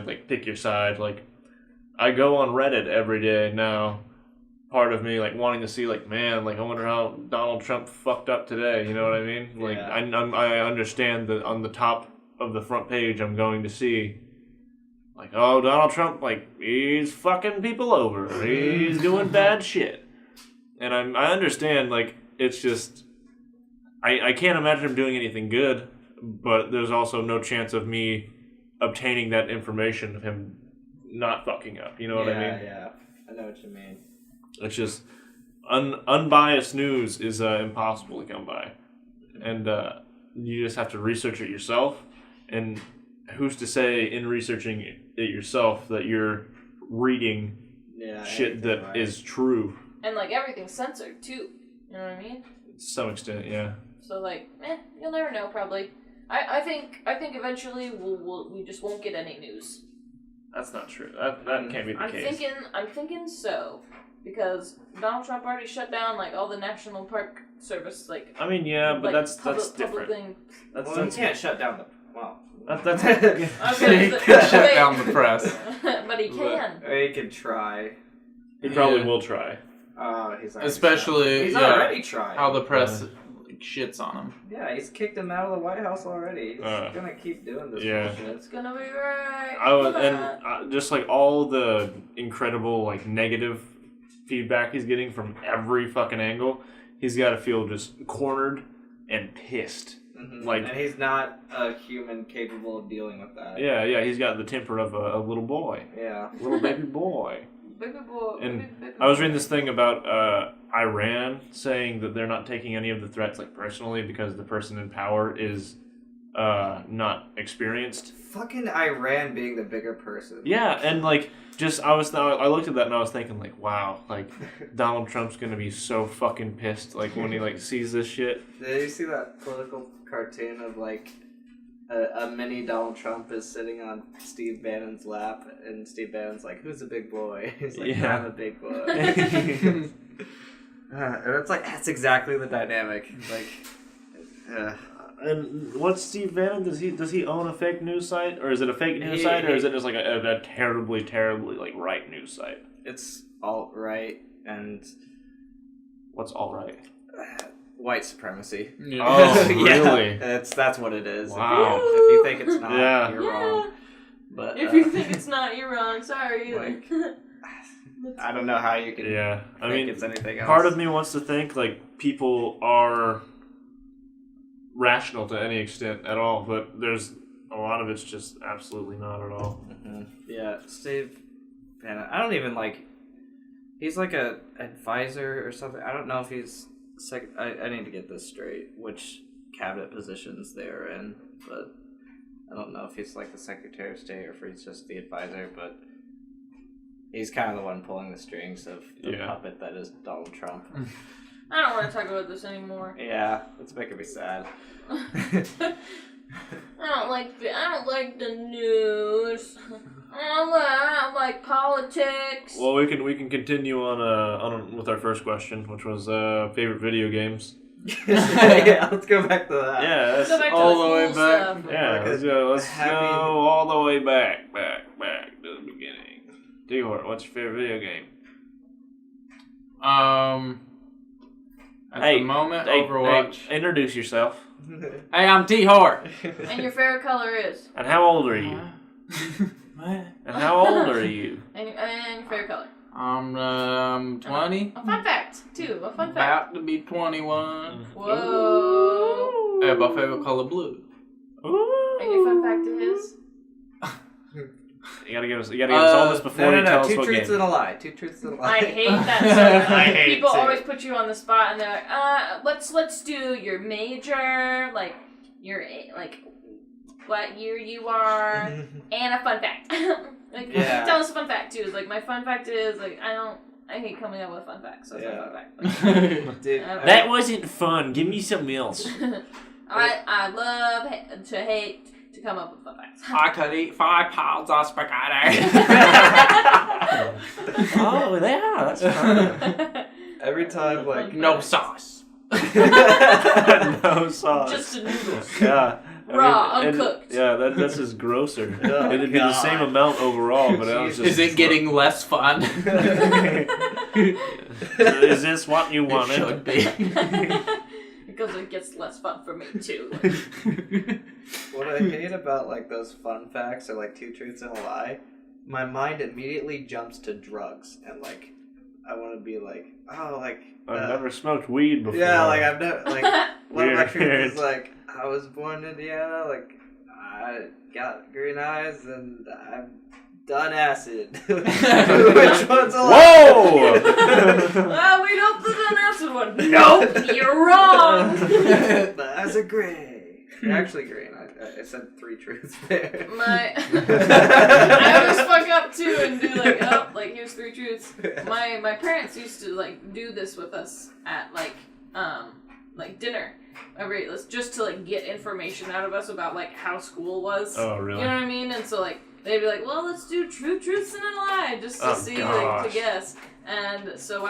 like pick your side. Like I go on Reddit every day now, part of me like wanting to see like, man, like I wonder how Donald Trump fucked up today, you know what I mean? Like Yeah. I understand that on the top of the front page I'm going to see like, oh, Donald Trump, like he's fucking people over, he's doing bad shit, and I understand, like it's just I can't imagine him doing anything good, but there's also no chance of me obtaining that information of him not fucking up. You know what I mean? Yeah, I know what you mean. It's just unbiased news is impossible to come by, and you just have to research it yourself. And who's to say in researching it yourself that you're reading shit that right. is true? And like everything's censored too. You know what I mean? To some extent, yeah. So like, you'll never know probably. I think eventually we just won't get any news. That's not true. That can't be the case. I'm thinking so, because Donald Trump already shut down like all the National Park Service like. I mean, yeah, but like, that's public different. thing. Well, you can't shut down the. Well, That's He could shut down the press. But he can. or you can try. He probably Yeah. will try. He's already Especially, tried. He's yeah, already tried. how the press like, shits on him. Yeah, he's kicked him out of the White House already. He's Uh, gonna keep doing this yeah. bullshit. It's gonna be right. I was, and just like all the incredible like negative feedback he's getting from every fucking angle, he's got to feel just cornered and pissed. Mhm. Like- and he's not a human capable of dealing with that. Yeah, he's got the temper of a little boy, Yeah. little baby boy. Baby boy. And baby I was boy. reading this thing about Iran saying that they're not taking any of the threats like personally because the person in power is not experienced. Fucking Iran being the bigger person. Yeah, and like just I looked at that and I was thinking like, wow, like Donald Trump's gonna be so fucking pissed like when he like sees this shit. Did you see that political cartoon of like a mini Donald Trump is sitting on Steve Bannon's lap, and Steve Bannon's like, "Who's a big boy?" He's like, Yeah. "I'm a big boy." And it's like that's exactly the dynamic. Like, And what's Steve Bannon? Does he own a fake news site, or is it a fake news site, or is it just like a terribly like right news site? it's alt-right and What's all right? white supremacy. Yeah. Oh, Yeah, really? that's what it is. Wow. If you think it's not, Yeah. you're Yeah. wrong. But If you think it's not, you're wrong. Sorry. Like, I don't know how you can Yeah, I think mean, it's anything else. part of me wants to think like people are rational to any extent at all, but there's a lot of it's just absolutely not at all. Mhm. Yeah, Steve Bannon. I don't even like. He's like a advisor or something. I don't know if he's. I need to get this straight. Which cabinet positions they're in, but I don't know if he's like the Secretary of State or if he's just the advisor. But he's kind of the one pulling the strings of the puppet that is Donald Trump. I don't want to talk about this anymore. Yeah, it's making me sad. I don't like the news. I don't like politics. Well, we can continue on with our first question, which was favorite video games. Yeah, let's go back to that. Yeah, Let's go back to all the the way cool back. stuff. yeah. Let's go all the way back to the beginning. T-Hort, what's your favorite video game? At the moment, Overwatch. Hey, introduce yourself. Hey, I'm T-Hort. And your favorite color is? And how old are you? What? And how old are you? And your favorite color? I'm 20. A fun fact, too. A fun fact. About to be 21. Whoa. Hey, my favorite color blue. Ooh. And your fun fact is? You gotta give us all this before you tell us Two what truths game. and a lie. Two truths and a lie. I hate that so much. I hate People it, too. always put you on the spot and they're like, let's do your major, like your what year you are, and a fun fact. Like, Yeah. tell us a fun fact too. Like my fun fact is like I hate coming up with fun facts. So it's my fun fact. Dude, That wasn't fun. Give me something else. I love to hate to come up with fun facts. I could eat 5 pounds of spaghetti. Oh, yeah, that's fun. every time, like, No sauce. No sauce. Just the noodles. Yeah. Raw, and- uncooked. Yeah, that's just grosser. Oh, It'd be the same God. amount overall, but I was just. Is it getting less fun? Is this what you It wanted? should be. Because it gets less fun for me too. what I hate about, like, those fun facts or, like, two truths and a lie, my mind immediately jumps to drugs. And, like, I want to be like, oh, like... I've never smoked weed before. Yeah, like, I've never... Like, one of my truths Weird. is, like, I was born in Indiana, like, I got green eyes, and I've done acid. Which one's a lie? Whoa! We don't put an acid one. Nope, you're wrong. The eyes are gray. They're actually green. I said 3 truths there. I always fuck up too and do like here's 3 truths. My parents used to like do this with us at like dinner. Just to like get information out of us about like how school was. Oh, really? You know what I mean? And so like they'd be like, well, let's do truths and a lie just to see like gosh. to guess. And so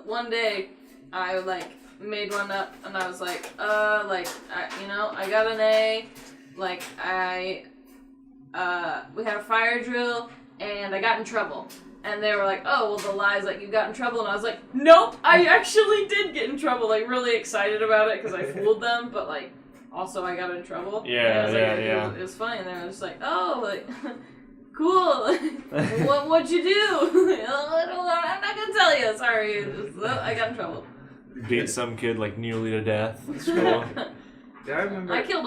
one day I like made one up and I was like, I got an A. Like we had a fire drill and I got in trouble. And they were like, oh, well, the lie's like, you got in trouble. And I was like, nope, I actually did get in trouble. Like, really excited about it because I fooled them. But, like, also I got in trouble. Yeah, and it was funny. And they were just like, oh, like, cool. What'd you do? I'm not going to tell you. Sorry. I got in trouble. Beat some kid like nearly to death at school. Yeah, I remember. I killed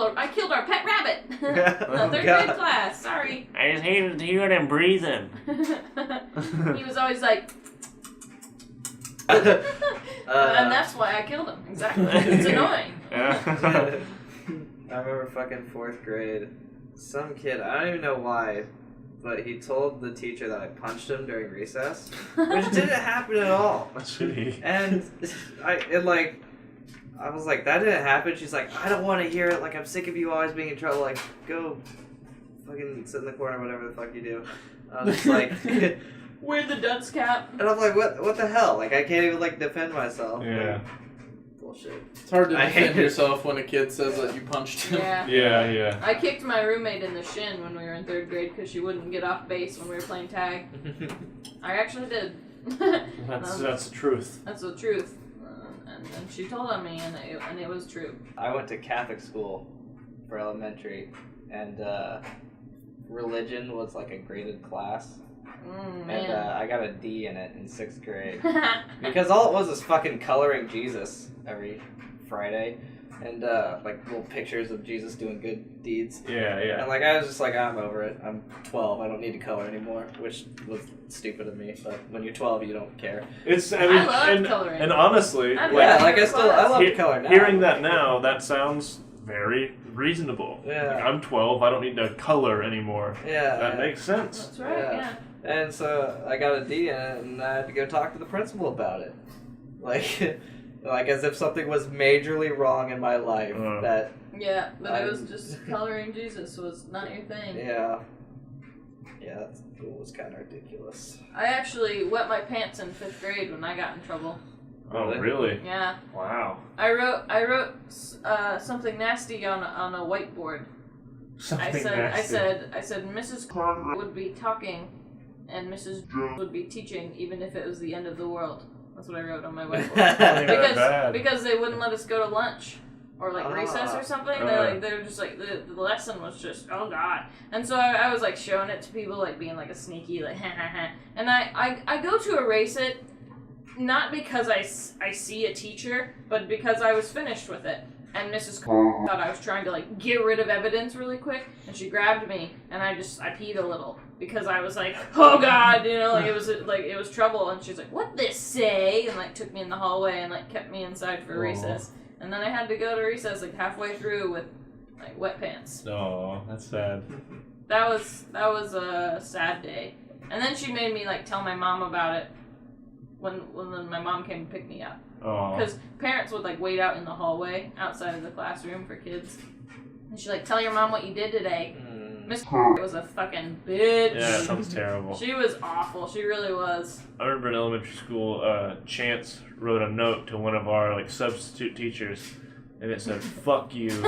our pet rabbit. Oh, Third God. grade class. Sorry. I just hated to hear them breathing. He was always like, and that's why I killed him. Exactly. It's annoying. Yeah. I remember fucking 4th grade. Some kid, I don't even know why, but he told the teacher that I punched him during recess, which didn't happen at all. Gee. And I was like, that didn't happen. She's like, I don't want to hear it. Like, I'm sick of you always being in trouble. Like, go fucking sit in the corner, whatever the fuck you do. I was just like, Wear the dunce cap. and I'm like, what the hell? Like, I can't even like defend myself. Yeah. Like, bullshit. It's hard to I defend hate it. yourself when a kid says that you punched him. Yeah. Yeah. I kicked my roommate in the shin when we were in 3rd grade because she wouldn't get off base when we were playing tag. I actually did. That's the truth. That's the truth. And she told on me, and it was true. I went to Catholic school for elementary, and religion was like a graded class. And Man. I got a D in it in 6th grade. Because all it was fucking coloring Jesus every Friday. And like little pictures of Jesus doing good deeds. Yeah. And like I was just like, I'm over it. I'm 12. I don't need to color anymore, which was stupid of me. But when you're 12, you don't care. It's. I I mean, love coloring. and honestly, I like, Yeah, like I love color now. hearing that now, that sounds very reasonable. Yeah. Like, I'm 12. I don't need to color anymore. Yeah. That makes sense. That's right, yeah. And so I got a D in it, and I had to go talk to the principal about it. Like, like as if something was majorly wrong in my life. That Yeah, but it was just coloring Jesus was not your thing. yeah, it was kind of ridiculous. I actually wet my pants in 5th grade when I got in trouble. Oh, really? Yeah. Wow. I wrote something nasty on a whiteboard. Something I nasty. said Mrs. would be talking and Mrs. would be teaching even if it was the end of the world. That's what I wrote on my whiteboard. Bad. because they wouldn't let us go to lunch or like recess or something. They're just like the lesson was just, oh god. And so I was like showing it to people, like being like a sneaky like ha ha ha. And I go to erase it not because I see a teacher, but because I was finished with it. And Mrs. thought I was trying to like get rid of evidence really quick, and she grabbed me, and I peed a little because I was like, oh god, you know, like it was trouble. And she's like, what this say? And like took me in the hallway and like kept me inside for recess. And then I had to go to recess like halfway through with like wet pants. Oh, that's sad. That was a sad day. And then she made me like tell my mom about it when my mom came to pick me up. Oh. Because parents would like wait out in the hallway outside of the classroom for kids. And she'd like, tell your mom what you did today. Miss was a fucking bitch. Yeah, that sounds terrible. She was awful. She really was. I remember in elementary school, Chance wrote a note to one of our like substitute teachers, and it said "fuck you," and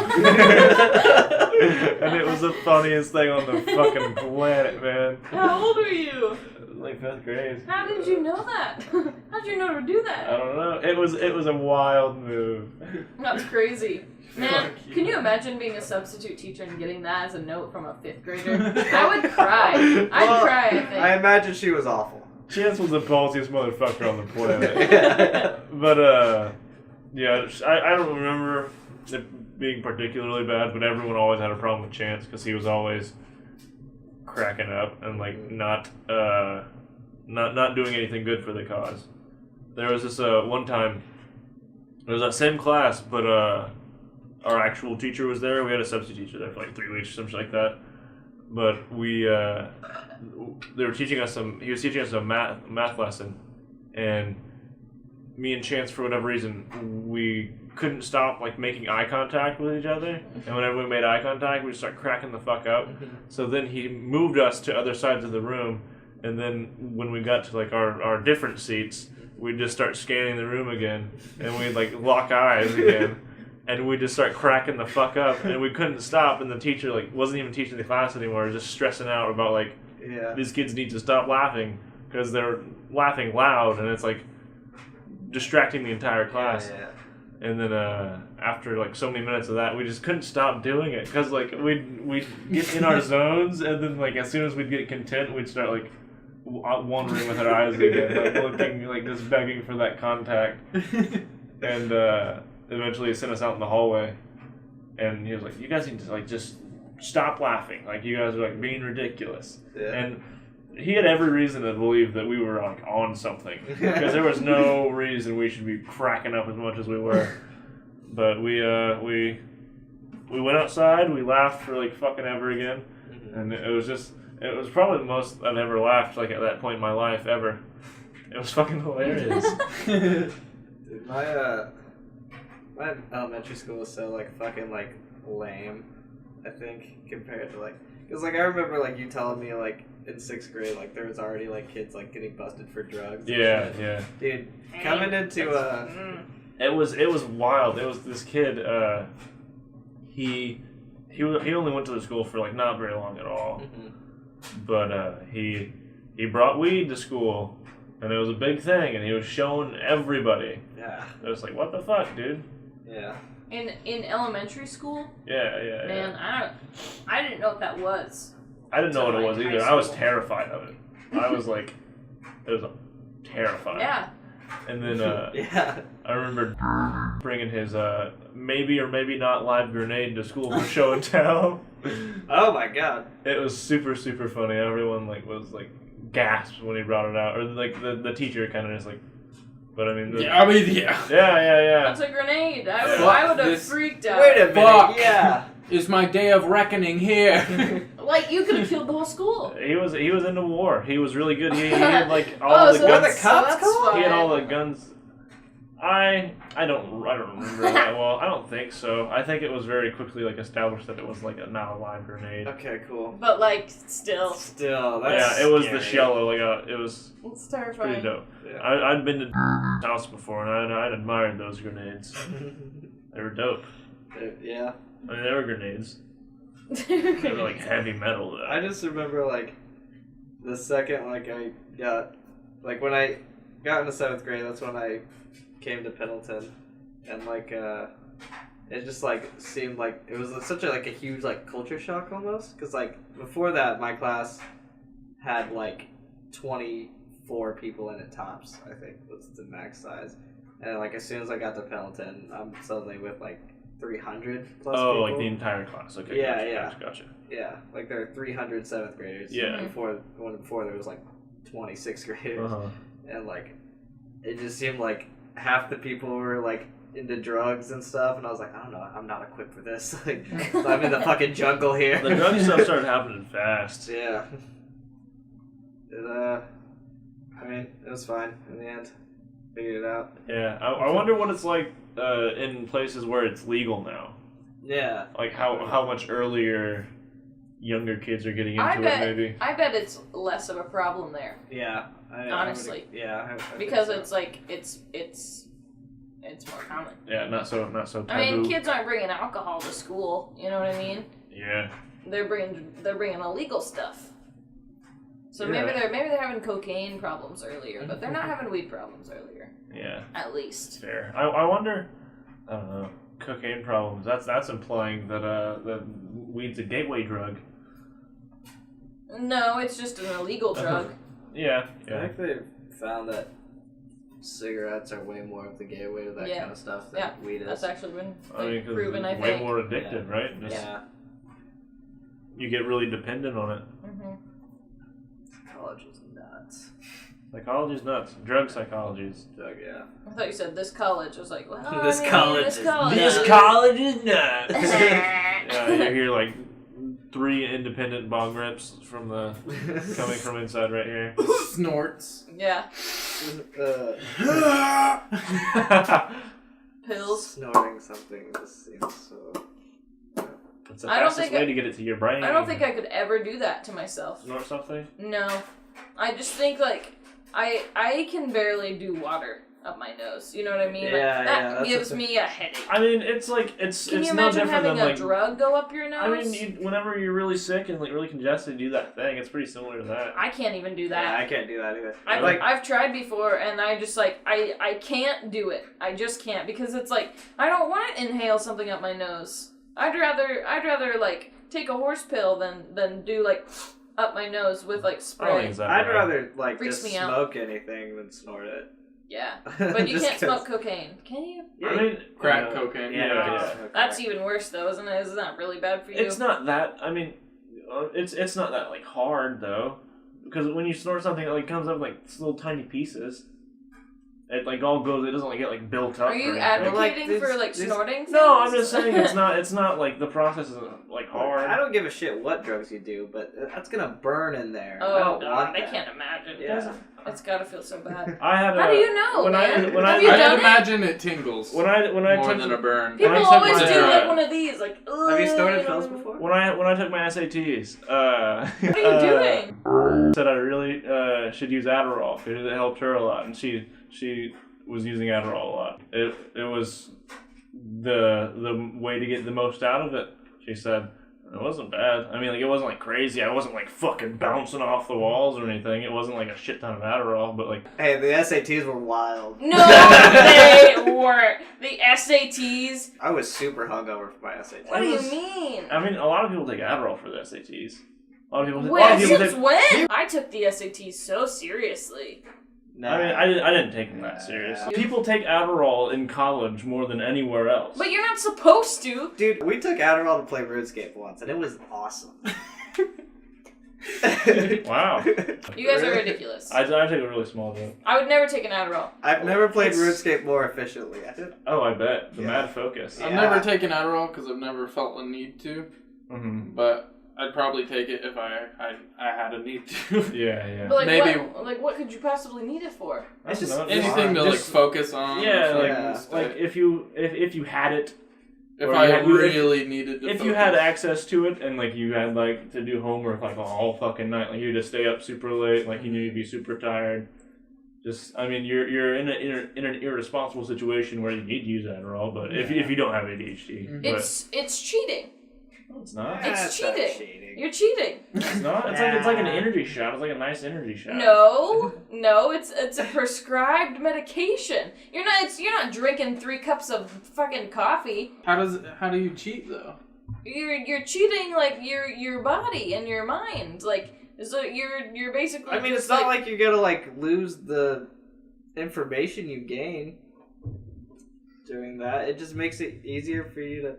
it was the funniest thing on the fucking planet, man. How old were you? Like 5th grade. How did you know that? How'd you know to do I that? don't know. It was a wild move. That's crazy. Man, Fuck you. can you imagine being a substitute teacher and getting that as a note from a 5th grader? I would cry. I'd cry, I think. I imagine she was awful. Chance was the ballsiest motherfucker on the planet. But yeah, I don't remember it being particularly bad, but everyone always had a problem with Chance because he was always cracking up and like not doing anything good for the cause. There was this one time, it was that same class, but our actual teacher was there. We had a substitute teacher there for like 3 weeks or something like that. But they were teaching us he was teaching us a math lesson, and me and Chance, for whatever reason, we couldn't stop like making eye contact with each other, and whenever we made eye contact, we just start cracking the fuck up. So then he moved us to other sides of the room, and then when we got to like our different seats, we'd just start scanning the room again, and we'd like lock eyes again. And we just start cracking the fuck up, and we couldn't stop. And the teacher like wasn't even teaching the class anymore, just stressing out about like these kids need to stop laughing because they're laughing loud, and it's like distracting the entire class. Yeah. And then after like so many minutes of that, we just couldn't stop doing it because like we'd get in our zones, and then like as soon as we'd get content, we'd start like wandering with our eyes again, like looking like just begging for that contact, and. Eventually he sent us out in the hallway, and he was like, you guys need to like just stop laughing, like you guys are like being ridiculous. And he had every reason to believe that we were like on something, because there was no reason we should be cracking up as much as we were. But we went outside, we laughed for like fucking ever again, and it was probably the most I've ever laughed like at that point in my life ever. It was fucking hilarious. Dude, my elementary school was so like fucking like lame, I think, compared to like, because like I remember like you telling me like in 6th grade like there was already like kids like getting busted for drugs. Yeah, and shit. yeah. Dude, coming into It was wild. It was this kid. He only went to the school for like not very long at all, but he brought weed to school, and it was a big thing, and he was showing everybody. Yeah. It was like, what the fuck, dude? Yeah. In elementary school, Yeah. man, I didn't know what that was. I didn't know what it was Like either. high I was school. terrified of it. I was like, it was terrifying. Yeah. And then Yeah. I remember bringing his maybe or maybe not live grenade to school for show and tell. Oh my god. It was super, super funny. Everyone like was like gasped when he brought it out, or like the teacher kind of just like. But I mean, Yeah. yeah. That's a grenade. I would have This- freaked out. Wait a minute. Fuck. Yeah. Is my day of reckoning here? Like, you could have killed the whole school. He was into war. He was really good. He had like all Oh, the so guns. that's- so that's fine. He had all the guns. I don't remember that well. I don't think so. I think it was very quickly like established that it was like not a live grenade. Okay, cool. But, like, still. Still, that's Yeah, it was scary. the shell. Like it was It's pretty terrifying. dope. Yeah. I'd been to house before, and I'd admired those grenades. They were dope. Yeah. I mean, they were grenades. They were like heavy metal though. I just remember like the second like I got like when I got into 7th grade, that's when I came to Pendleton, and like it just like seemed like it was such a like a huge like culture shock almost, because like before that my class had like 24 people in it tops, I think was the max size, and like as soon as I got to Pendleton, I'm suddenly with like 300 plus people. like the entire class. Okay. Yeah, Gotcha. Yeah, like there are 300 7th graders. Yeah. Before there was like 26 graders, Uh-huh. and like it just seemed like half the people were like into drugs and stuff, and I was like, I don't know, I'm not equipped for this. Like, I'm in the fucking jungle here. The drug stuff started happening fast. Yeah. I mean, it was fine in the end. Figured it out. Yeah, I wonder what it's like in places where it's legal now. Yeah. Like how much earlier younger kids are getting into it, maybe. I bet it's less of a problem there. Yeah. Honestly. I Because think it's like, it's more common. Yeah, not so taboo. I mean, kids aren't bringing alcohol to school, you know what I mean? Yeah. They're bringing illegal stuff. So Yeah. maybe they're having cocaine problems earlier, but they're not having weed problems earlier. Yeah. At least. Fair. I wonder. I don't know. Cocaine problems. That's implying that that weed's a gateway drug. No, it's just an illegal drug. Yeah. I think they've found that cigarettes are way more of the gateway to that Yeah. kind of stuff than Yeah, weed is. That's actually been I mean, 'cause proven, I it's think. way more addictive, right? Just, Yeah. You get really dependent on it. Mm-hmm. College is nuts. Psychology's nuts. Drug psychology's. Drug, yeah. I thought you said this college. I was like, well, This I mean, college this is college. nuts. college is nuts. Yeah, you hear like 3 independent bong rips from the coming from inside right here. Snorts. Yeah, That's pills. Snorting something just seems so... the I don't fastest think way I- to get it to your brain. I don't think I could ever do that to myself. Snort something. No, I just think like I can barely do water up my nose. You know what I mean? Like, Yeah, that that's gives a- me a headache. I mean, it's like it's Can it's you no imagine different having than a like. drug go up your nose? I mean, whenever you're really sick and like really congested, you do that thing. It's pretty similar to that. I can't even do Yeah, I that. can't do that either. I've tried before, and I just like I can't do it. I just can't, because it's like I don't want to inhale something up my nose. I'd rather like take a horse pill than do like up my nose with like I don't think spray. it's that I'd bad. rather like Freaks just me out. smoke anything than snort it. Yeah, but you Just can't 'cause- smoke cocaine, can you? Yeah, I mean, Crack yeah. cocaine. Yeah, Yeah, you can yeah. smoke That's crack. even worse though, isn't it? Isn't that really bad for you? It's not that. I mean, it's not that like hard though, because when you snort something, it like comes up in, like little tiny pieces. It like all goes. It doesn't like get like built up. Are you or anything. advocating Like, for like this- snorting? Things? No, I'm just saying it's not. It's not like the process isn't like hard. I don't give a shit what drugs you do, but that's gonna burn in there. I Oh don't god, want I that. can't imagine. Yeah. It's gotta feel so bad. How do you know, man? When Have you I'd done it? imagine it tingles when I more took than a burn. People When I took always my, do like one of these, like. Have you snorted you know pills what I mean? before? when I took my SATs, What are you doing? said I really should use Adderall because it helped her a lot, and she was using Adderall a lot. It was the way to get the most out of it. She said. It wasn't bad. I mean, like, it wasn't, like, crazy. I wasn't, like, fucking bouncing off the walls or anything. It wasn't, like, a shit ton of Adderall, but, like... Hey, the SATs were wild. No, they weren't. The SATs. I was super hungover for my SATs. What do you mean? I mean, a lot of people take Adderall for the SATs. A lot of people When? take... Since when? I took the SATs so seriously. Nah. I mean, I didn't take them that serious. People take Adderall in college more than anywhere else. But you're not supposed to. Dude, we took Adderall to play RuneScape once, and it was awesome. Wow. You guys are ridiculous. I take a really small bit. I would never take an Adderall. I've never played RuneScape more efficiently. I did. Oh, I bet. The Yeah. mad focus. Yeah. I've never taken Adderall because I've never felt a need to, Mm-hmm. but I'd probably take it if I had a need to. Yeah. But like, Maybe- what could you possibly need it for? It's just Anything to, like, Just- focus on. Yeah, Yeah. like if you had it, If or I you had- really needed to if focus. you had access to it and like you had like to do homework like all fucking night, like you had to stay up super late, like you knew you'd be super tired. Just, I mean, you're in an irresponsible situation where you need to use Adderall, but if you don't have ADHD, It's cheating. but it's not. It's That's not cheating. You're cheating. It's not. It's like an energy shot. It's like a nice energy shot. No, it's a prescribed medication. You're not drinking 3 cups of fucking coffee. How do you cheat though? You're cheating like your body and your mind. Like, so you're basically. I mean, it's not like you're gonna like lose the information you gain doing that. It just makes it easier for you to.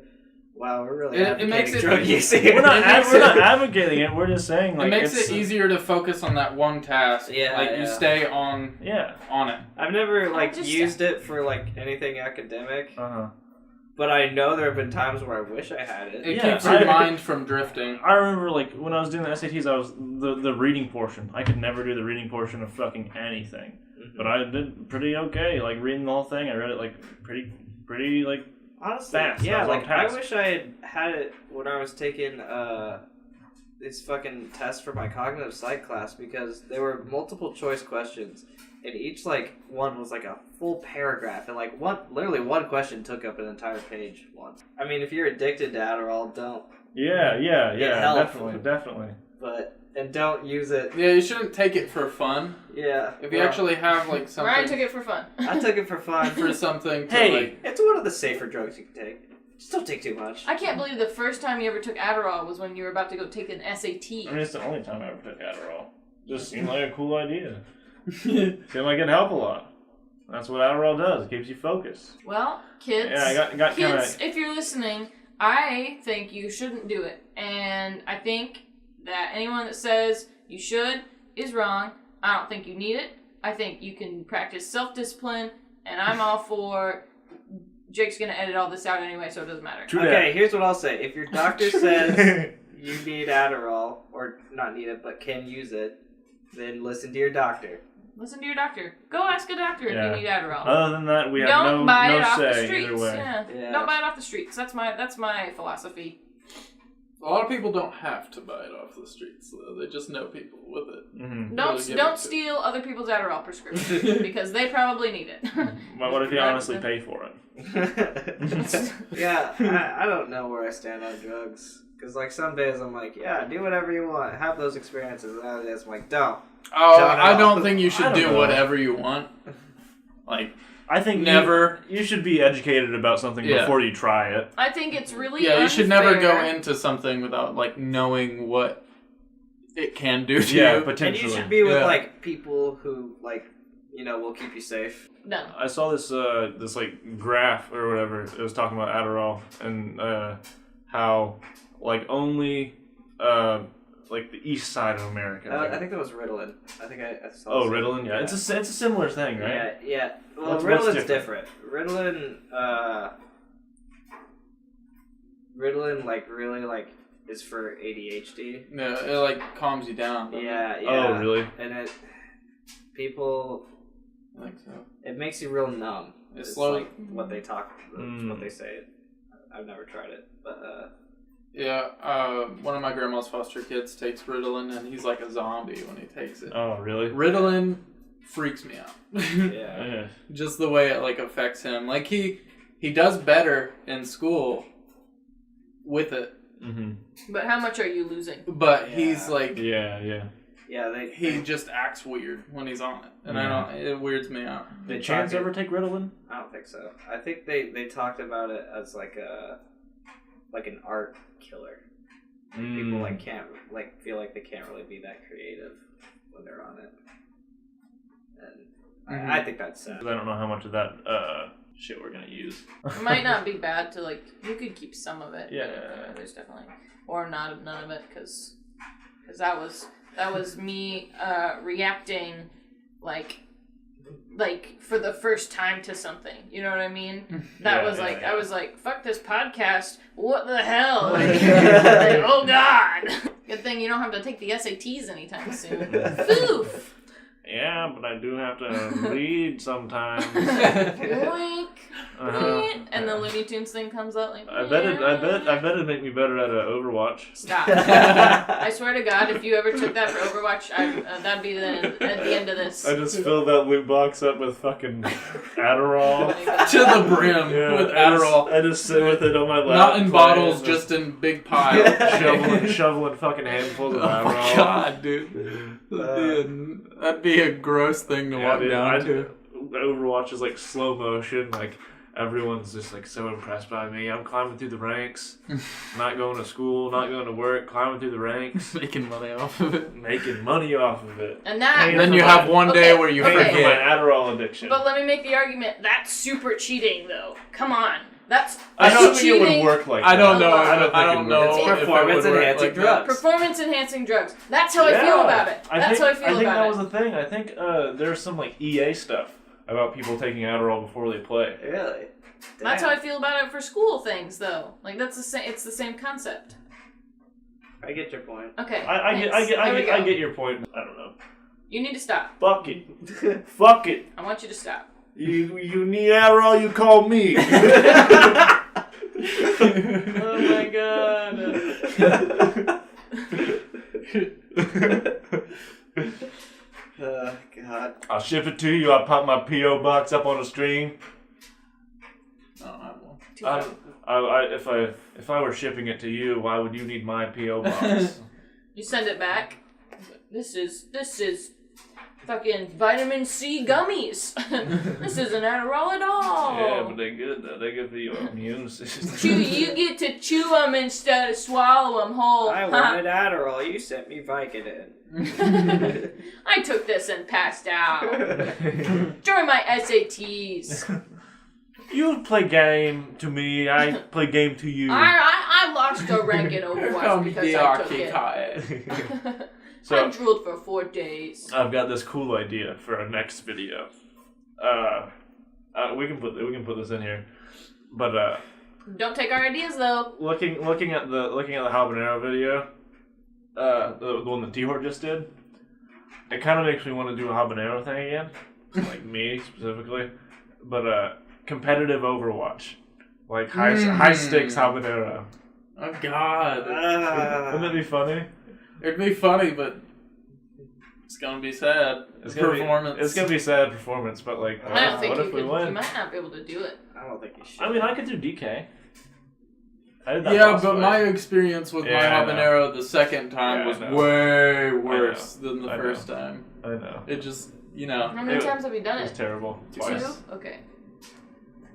Wow, we're really It makes advocating it- drug use here. We're not advocating it. We're just saying like It makes it's, it easier to focus on that one task. Yeah, like you yeah. stay on Yeah. it. I've never like just- used it for like anything academic, Uh-huh. but I know there have been times where I wish I had it. It Yeah, keeps your mind from drifting. I remember like when I was doing the SATs, I was the reading portion. I could never do the reading portion of fucking anything, but I did pretty okay. Like reading the whole thing, I read it like pretty like. Honestly, Fast. yeah, I was on like I task. wish I had it when I was taking these fucking tests for my cognitive psych class because they were multiple choice questions, and each like one was like a full paragraph, and like literally one question took up an entire page once. I mean, if you're addicted to Adderall, don't. Yeah, helps. definitely. And don't use it. Yeah, you shouldn't take it for fun. Yeah. If you actually have like something Ryan took it for fun. I took it for fun. for something to Hey. like It's one of the safer drugs you can take. Just don't take too much. I can't believe the first time you ever took Adderall was when you were about to go take an SAT. I mean, it's the only time I ever took Adderall. Just seemed like a cool idea. Seemed like it'd help a lot. That's what Adderall does. It keeps you focused. Well, kids, Yeah, I got kind kids, of. if you're listening, I think you shouldn't do it. And I think that anyone that says you should is wrong. I don't think you need it. I think you can practice self-discipline, and I'm all for... Jake's going to edit all this out anyway, so it doesn't matter. True Okay, here's what I'll say. If your doctor says you need Adderall, or not need it, but can use it, then listen to your doctor. Listen to your doctor. Go ask a doctor if Yeah. you need Adderall. Other than that, we have Don't buy it no off the say streets. either way. Yeah. Don't buy it off the streets. That's my philosophy. a lot of people don't have to buy it off the streets though. They just know people with it. Mm-hmm. Don't Really give it don't to- steal other people's Adderall prescriptions because they probably need it. But what if you honestly pay for it? Yeah, I don't know where I stand on drugs. Because, like, some days I'm like, yeah, do whatever you want. Have those experiences. And other days I'm like, don't. Oh, Don't know. I don't think you I should don't do know. whatever you want. Like I think never. You should be educated about something Yeah. before you try it. I think it's really Yeah, you should never go unfair. into something without like knowing what it can do to Yeah, you. And potentially. you should be with, Yeah. like, people who, like, you know, will keep you safe. No. I saw this this like graph or whatever. It was talking about Adderall and how like only like the east side of America. like- I think that was Ritalin. I think I saw oh, some- Ritalin. Yeah, it's a similar thing, right? Yeah, yeah. Well, What's Ritalin's different? different. Ritalin, like, really, like, is for ADHD. No, it like calms you down. doesn't it? Yeah, yeah. Oh, really? And people. I think so. It makes you real numb. It's slow. like what they talk, what they say. I've never tried it, but yeah. One of my grandma's foster kids takes Ritalin, and he's like a zombie when he takes it. Oh, really? Ritalin freaks me out. yeah. Just the way it like affects him. Like he does better in school with it. Mm-hmm. But how much are you losing? But he's like, Yeah. he just acts weird when he's on it, and it weirds me out. Did Chance ever take Ritalin? I don't think so. I think they talked about it as like an art killer. People like can't like feel like they can't really be that creative when they're on it, and I think that's sad. I don't know how much of that shit we're gonna use. It might not be bad to like. You could keep some of it. Yeah. But there's definitely or none of it because that was me reacting like for the first time to something. You know what I mean? That was like I was like, fuck this podcast. What the hell? Like, oh god. Good thing you don't have to take the SATs anytime soon. Oof. Yeah, but I do have to read sometimes. Boink. And the Looney Tunes thing comes out like. I bet it'd make me better at Overwatch. Stop! I swear to God, if you ever took that for Overwatch, that'd be at the end of this. I just filled that loot box up with fucking Adderall. To the brim with Adderall. I just sit with it on my lap. Not in bottles, just in big piles. shoveling fucking handfuls of Oh Adderall. my god, dude. That'd be a gross thing to walk down to. Overwatch is like slow motion, like everyone's just like so impressed by me. I'm climbing through the ranks, not going to school, not going to work, climbing through the ranks, Making money off of it. making money off of it. And that. And then you have one day where you Paying for my forget. Adderall addiction. But let me make the argument. That's super cheating, though. Come on. I don't think cheating. it would work like I don't that. know. I don't know. It's if it performance would work enhancing like drugs. Performance enhancing drugs. That's how I feel about it. That's how I feel I think about that it. was the thing. I think there's some like EA stuff about people taking Adderall before they play. Really? That's how I feel about it for school things, though. Like that's the same. It's the same concept. I get your point. Okay. I get your point. I don't know. You need to stop. Fuck it. Fuck it. I want you to stop. You need Adderall, you call me. Oh my god. God. I'll ship it to you. I'll pop my P.O. box up on the screen. I don't have one. If I were shipping it to you, why would you need my P.O. box? You send it back. This is fucking vitamin C gummies. This isn't Adderall at all. Yeah, but they're good though. They're good for your immune system. You get to chew them instead of swallow them whole. I wanted Adderall. You sent me Vicodin. I took this and passed out during my SATs. You play game to me. I play game to you. I lost a rank in Overwatch because I took it. So, I drooled for 4 days. I've got this cool idea for our next video. We can put this in here, but Don't take our ideas though. looking at the habanero video, the one that T-Hort just did, it kind of makes me want to do a habanero thing again, like me specifically, but competitive Overwatch, like high stakes habanero. Oh god. Wouldn't that be funny? It'd be funny, but it's gonna be sad. It's Performance. gonna be sad performance, but like, I don't think what if we you win? might not be able to do it. I don't think you should. I mean, I could do DK. I did that Yeah, last but fight. my experience with my Yeah, I know. habanero the second time Yeah, I was know. way worse than the I know. first time. I know. It just, How many times have you done It was it? terrible. 2? Twice. Okay.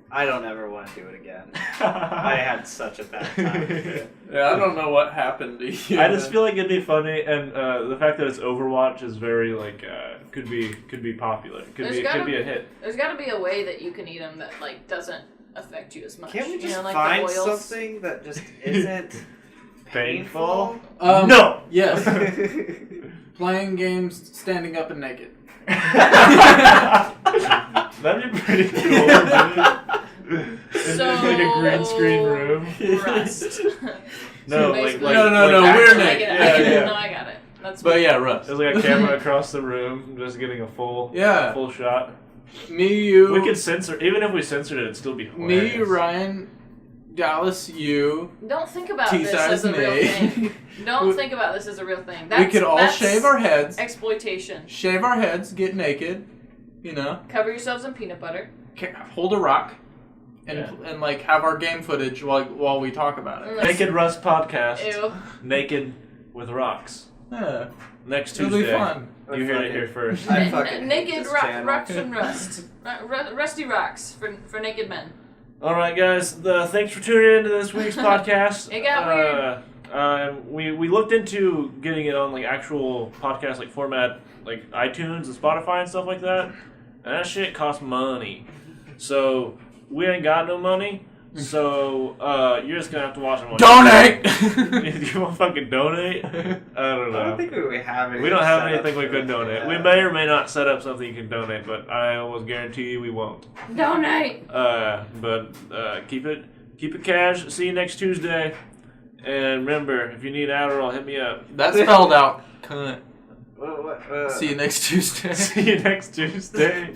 I don't ever want to do it again. I had such a bad time. Yeah, I don't know what happened to you. I just feel like it'd be funny, and the fact that it's Overwatch is very like could be popular. Could be a hit. There's got to be a way that you can eat them that like doesn't affect you as much. Can't we just like find the oils? something that just isn't Painful? painful? No. Yes. Playing games, standing up and naked. That'd be pretty cool. Dude. It's So like a green screen room. Rust. No, So like basically- No, like we're actual- naked. I get it. Yeah, yeah. No, I got it. That's But yeah, Russ. There's like a camera across the room, just getting a full shot. Me, you. We could censor, even if we censored it, it'd still be hilarious. Me, Ryan, Dallas, you. Don't think about this as a real thing. Don't think about this as a real thing. We could all shave our heads. Exploitation. Shave our heads, get naked, you know. Cover yourselves in peanut butter. Hold a rock. And like have our game footage while we talk about it. Naked Russ podcast. Ew. Naked with rocks. Yeah. Next It'll Tuesday. be fun. You heard it here first. I fucking Naked hate this rocks channel. and rust. Rusty rocks for naked men. All right, guys. Thanks for tuning into this week's podcast. It got weird. We looked into getting it on like actual podcast like format, like iTunes and Spotify and stuff like that, and that shit costs money. So we ain't got no money. So you're just gonna have to watch it. Donate. You want to fucking donate? I don't know. I don't think we have anything. We don't have set anything up we for could it. donate. Yeah. We may or may not set up something you can donate, but I almost guarantee you we won't. Donate. But keep it cash. See you next Tuesday. And remember, if you need Adderall, hit me up. That's spelled out. Cunt. What? See you next Tuesday. See you next Tuesday.